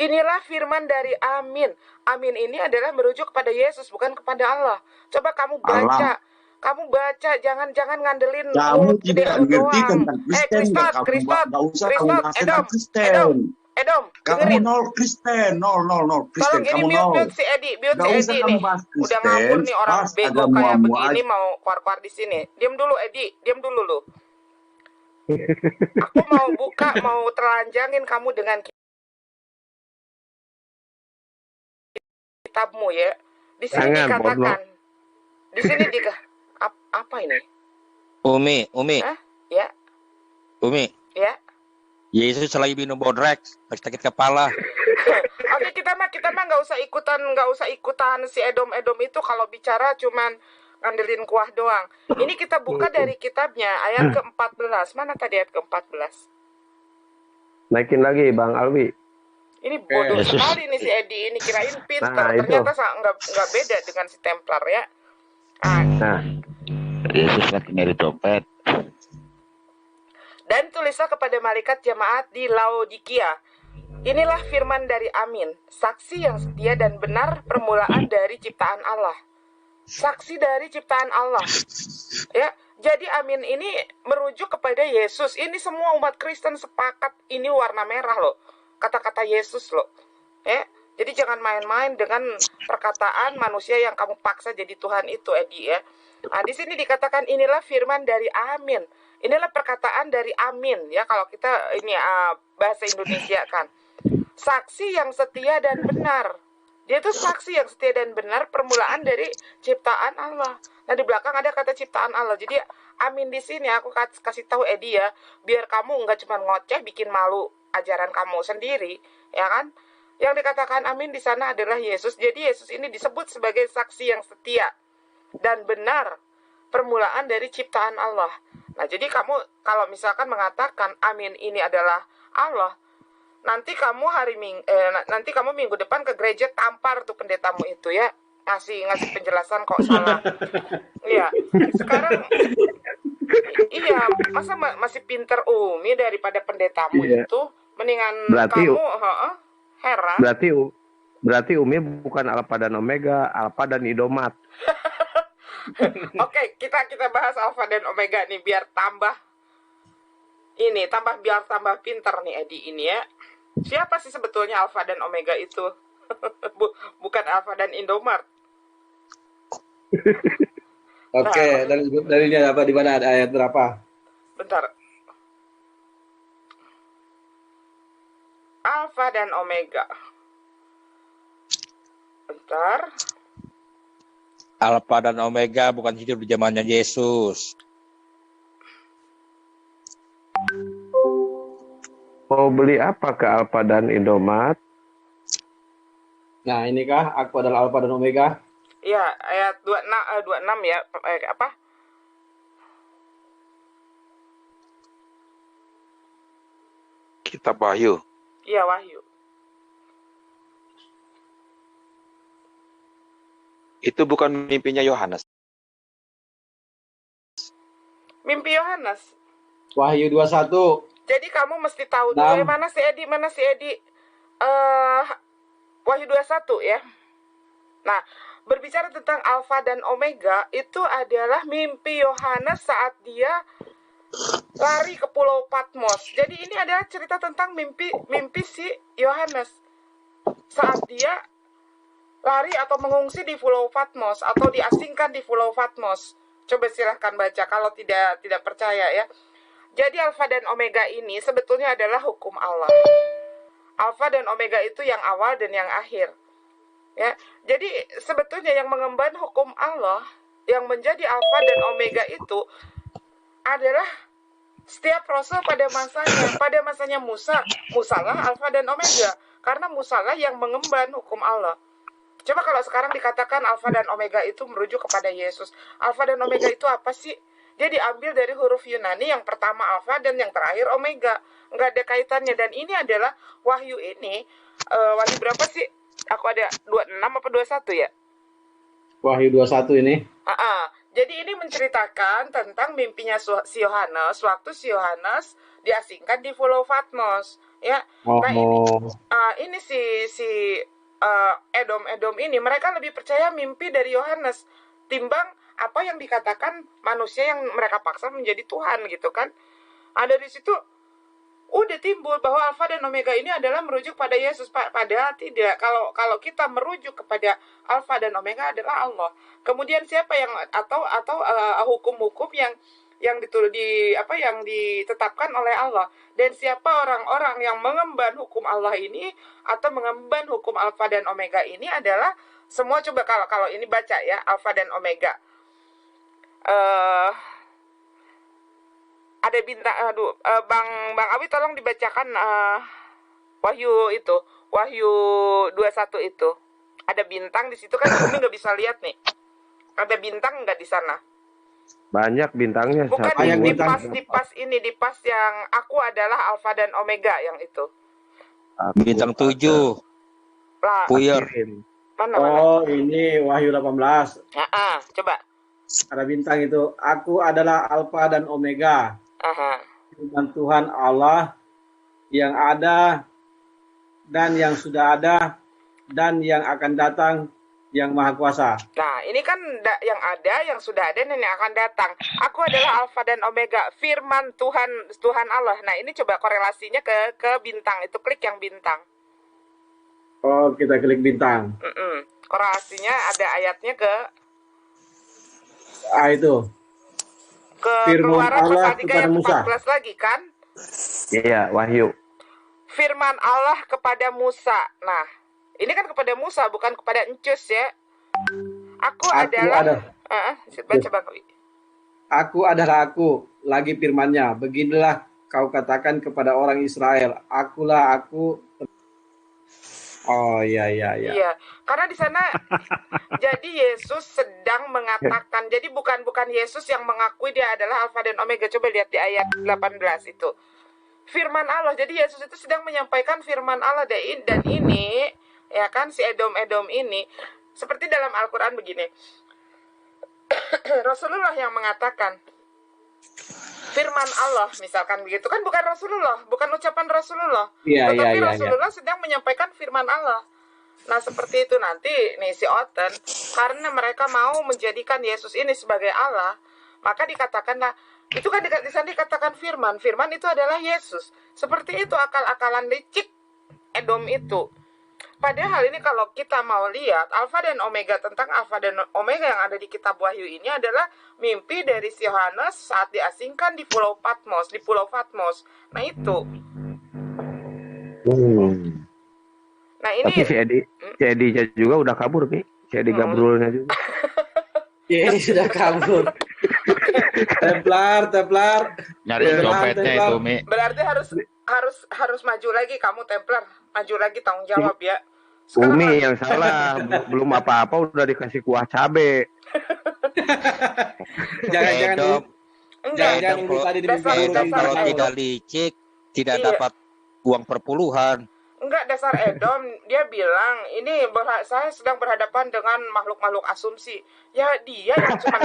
Inilah firman dari Amin. Amin ini adalah merujuk kepada Yesus, bukan kepada Allah. Coba kamu baca. Kamu baca, jangan ngandelin kamu tidak mengerti tentang Kristen. Edom, kamu nol Kristen, nol Kristen. Tolong ini mute si Edi nih. Udah ngawur nih orang bego kayak begini mau keluar di sini. Diam dulu Edi, diam dulu lu. Aku mau telanjangin kamu dengan kitabmu ya. Di sini dikatakan. Di sini apa ini? Umi. Hah? Ya. Umi. Ya. Yesus lagi minum bodrek, sakit kepala. Oke, kita mah nggak usah ikutan si Edom itu kalau bicara cuman ngandelin kuah doang. Ini kita buka dari kitabnya ayat ke-14. Mana tadi ayat ke-14? Naikin lagi Bang Alwi. Ini bodoh sekali nih si Edi ini, kirain pintar, ternyata nggak beda dengan si Templar ya. Nah, Yesus lagi nyari dompet. Dan tulislah kepada malaikat jemaat di Laodikia. Inilah firman dari Amin, saksi yang setia dan benar permulaan dari ciptaan Allah. Saksi dari ciptaan Allah. Ya, jadi Amin ini merujuk kepada Yesus. Ini semua umat Kristen sepakat ini warna merah loh. Kata-kata Yesus loh. Ya, jadi jangan main-main dengan perkataan manusia yang kamu paksa jadi Tuhan itu, Edi ya. Nah, di sini dikatakan inilah firman dari Amin. Inilah perkataan dari Amin ya, kalau kita ini bahasa Indonesia kan. Saksi yang setia dan benar. Dia itu saksi yang setia dan benar permulaan dari ciptaan Allah. Nah, di belakang ada kata ciptaan Allah. Jadi Amin di sini aku kasih tahu Edi ya, biar kamu nggak cuma ngoceh bikin malu ajaran kamu sendiri, ya kan? Yang dikatakan Amin di sana adalah Yesus. Jadi Yesus ini disebut sebagai saksi yang setia dan benar permulaan dari ciptaan Allah. Nah, jadi kamu kalau misalkan mengatakan Amin ini adalah Allah, nanti kamu minggu depan ke gereja tampar tuh pendetamu itu ya, ngasih penjelasan kok salah. Iya. Sekarang iya, masa masih pinter Umi daripada pendetamu itu, mendingan kamu heran. Berarti Umi bukan Alfa dan Omega, Alfa dan Indomat. Oke, kita bahas Alfa dan Omega nih biar tambah pintar nih Edi ini ya. Siapa sih sebetulnya Alfa dan Omega itu? Bukan Alfa dan Indomart. Oke, dalilnya apa, di mana, ada ayat berapa? Bentar. Alfa dan Omega. Bentar. Alfa dan Omega bukan hidup di zamannya Yesus. Mau beli apa ke Alfa dan Indomaret? Nah, inikah aku adalah Alfa dan Omega? Iya, ayat 26 ya. Apa? Kitab Wahyu. Iya, Wahyu. Itu bukan mimpinya Yohanes. Mimpi Yohanes. Wahyu 21. Jadi kamu mesti tahu dulu Enam. ya, mana si Edi? Wahyu 21 ya. Nah, berbicara tentang Alfa dan Omega, itu adalah mimpi Yohanes saat dia lari ke Pulau Patmos. Jadi ini adalah cerita tentang mimpi si Yohanes saat dia lari atau mengungsi di Pulau Patmos atau diasingkan di Pulau Patmos. Coba silahkan baca kalau tidak percaya ya. Jadi Alfa dan Omega ini sebetulnya adalah hukum Allah. Alfa dan Omega itu yang awal dan yang akhir. Ya, jadi sebetulnya yang mengemban hukum Allah, yang menjadi Alfa dan Omega itu adalah setiap rasul pada masanya. Pada masanya Musa lah Alfa dan Omega, karena Musa lah yang mengemban hukum Allah. Coba kalau sekarang dikatakan Alfa dan Omega itu merujuk kepada Yesus. Alfa dan Omega itu apa sih? Dia diambil dari huruf Yunani, yang pertama Alfa dan yang terakhir Omega. Nggak ada kaitannya. Dan ini adalah Wahyu ini, Wahyu berapa sih? Aku ada 26 apa 21 ya? Wahyu 21 ini. Jadi ini menceritakan tentang mimpinya si Yohanes waktu si Yohanes diasingkan di Pulau Patmos, ya. Nah ini si Edom ini mereka lebih percaya mimpi dari Yohanes timbang apa yang dikatakan manusia yang mereka paksa menjadi Tuhan gitu kan. Dari situ udah timbul bahwa Alfa dan Omega ini adalah merujuk pada Yesus. Padahal tidak. Kalau kita merujuk kepada Alfa dan Omega adalah Allah. Kemudian siapa yang atau hukum-hukum yang ditetapkan oleh Allah, dan siapa orang-orang yang mengemban hukum Allah ini atau mengemban hukum Alfa dan Omega ini adalah semua. Coba kalau ini baca ya, Alfa dan Omega. Ada bintang, Bang Awi tolong dibacakan Wahyu 21 itu. Ada bintang di situ kan, Umi nggak bisa lihat nih. Ada bintang nggak di sana? Banyak bintangnya. Bukan di pas yang aku adalah Alfa dan Omega yang itu. Bintang 7. Puyer. Mana? Oh, ini Wahyu 18. Coba. Ada bintang itu. Aku adalah Alfa dan Omega. Firman Tuhan Allah yang ada dan yang sudah ada dan yang akan datang, yang Maha Kuasa. Nah, ini kan yang ada, yang sudah ada, dan yang akan datang. Aku adalah Alfa dan Omega, firman Tuhan Allah. Nah, ini coba korelasinya ke bintang. Itu klik yang bintang. Oh, kita klik bintang. Korelasinya ada ayatnya ke itu. Firman Allah kepada Musa. 14 lagi kan? Iya, Wahyu. Firman Allah kepada Musa. Nah, ini kan kepada Musa, bukan kepada Encus ya. Aku adalah baca Bang. Aku adalah aku, lagi firman-Nya. Beginilah kau katakan kepada orang Israel, akulah aku. Oh iya. Iya, karena di sana jadi Yesus sedang mengatakan. Jadi bukan Yesus yang mengakui dia adalah Alfa dan Omega. Coba lihat di ayat 18 itu. Firman Allah. Jadi Yesus itu sedang menyampaikan firman Allah, dan ini ya kan si Edom ini seperti dalam Al-Qur'an begini. Rasulullah yang mengatakan firman Allah, misalkan begitu kan, bukan Rasulullah, bukan ucapan Rasulullah, tetapi Rasulullah sedang menyampaikan firman Allah. Nah, seperti itu nanti nih si Oten, karena mereka mau menjadikan Yesus ini sebagai Allah, maka dikatakanlah, itu kan di sana dikatakan firman itu adalah Yesus. Seperti itu akal-akalan licik Edom itu. Padahal ini kalau kita mau lihat Alfa dan Omega, tentang Alfa dan Omega yang ada di kitab Wahyu ini adalah mimpi dari si Yohanes saat diasingkan di Pulau Patmos, Nah itu. Nah Tapi ini si Edi juga udah kabur, Pi. Si Edi Gabrulnya juga. Ya ini sudah kabur. Templar. Nyari copetnya itu, Mi. berarti harus maju lagi kamu Templar, maju lagi tanggung jawab ya. Sekarang Umi yang salah, belum apa-apa udah dikasih kuah cabe. Jangan Kalau tidak licik, tidak dapat uang perpuluhan. Enggak, dasar Edom, dia bilang, ini saya sedang berhadapan dengan makhluk-makhluk asumsi. Ya dia yang cuman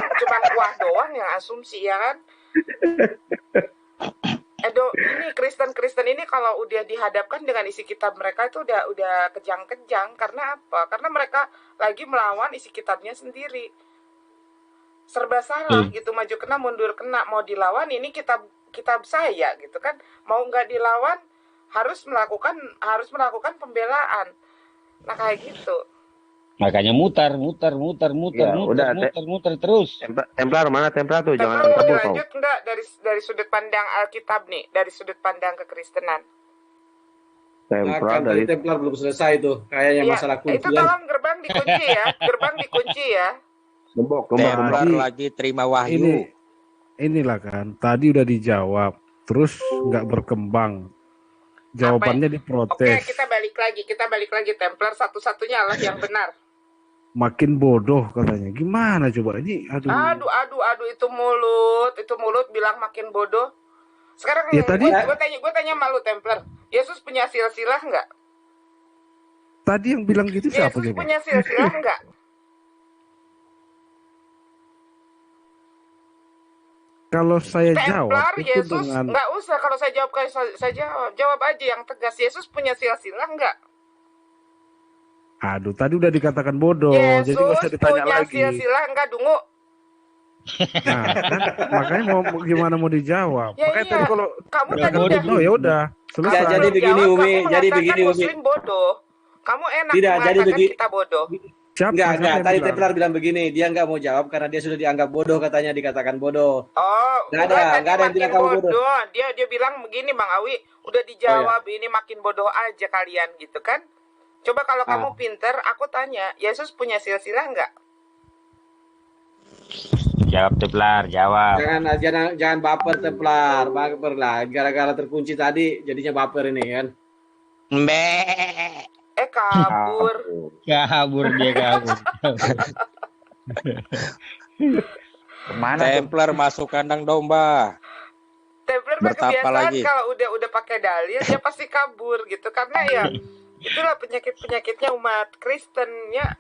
kuah doang yang asumsi, ya kan? Edo, ini Kristen ini kalau udah dihadapkan dengan isi kitab mereka itu udah kejang-kejang. Karena apa? Karena mereka lagi melawan isi kitabnya sendiri. Serba salah gitu, maju kena, mundur kena. Mau dilawan, ini kitab saya gitu kan. Mau nggak dilawan, harus melakukan pembelaan. Nah kayak gitu. Makanya muter terus. Templar mana Templar tuh? Templar Jangan mau kabur kau. dilanjut enggak dari sudut pandang Alkitab nih, dari sudut pandang kekristenan. Templar belum selesai tuh, kayaknya masalah kunci. Itu tolong gerbang dikunci ya. Gembok. Templar lagi terima wahyu. Inilah kan, tadi udah dijawab, terus nggak berkembang. Jawabannya diprotes. Oke, kita balik lagi Templar satu-satunya lah yang benar. Makin bodoh katanya. Gimana coba ini? Aduh itu mulut bilang makin bodoh. Sekarang ya, gue tanya malu Templar. Yesus punya silsilah enggak? Tadi yang bilang gitu siapa Yesus coba? punya silsilah enggak? Kalau saya Templar, jawab itu Yesus dengan nggak usah kalau saya jawab jawab aja yang tegas. Yesus punya silsilah enggak? Aduh, tadi udah dikatakan bodoh, Yesus jadi nggak usah ditanya punya lagi. silsilah enggak, Dungu? Nah, kan, makanya gimana mau dijawab? Ya, makanya iya. tadi kalau Kamu nggak tadi bodoh ya udah selesai. Jadi begini Umi, Muslim bodoh. Kamu enak Tidak, jadi mengatakan kita bodoh. Enggak. Tadi Templar bilang begini, dia enggak mau jawab karena dia sudah dianggap bodoh, katanya dikatakan bodoh. Oh, enggak ada yang bilang kamu bodoh. Dia bilang begini Bang Awi, udah dijawab ini makin bodoh aja kalian gitu kan? Coba kalau kamu pinter, aku tanya, Yesus punya silsilah enggak? Jawab Templar, jawab. Jangan baper Templar, baper lah. Gara-gara terkunci tadi, jadinya baper ini kan. Kabur. Kabur. Kemana Templar masuk kandang domba. Templar mah kebiasaan kalau udah pakai dalil dia pasti kabur gitu karena ya itulah penyakitnya umat Kristen ya.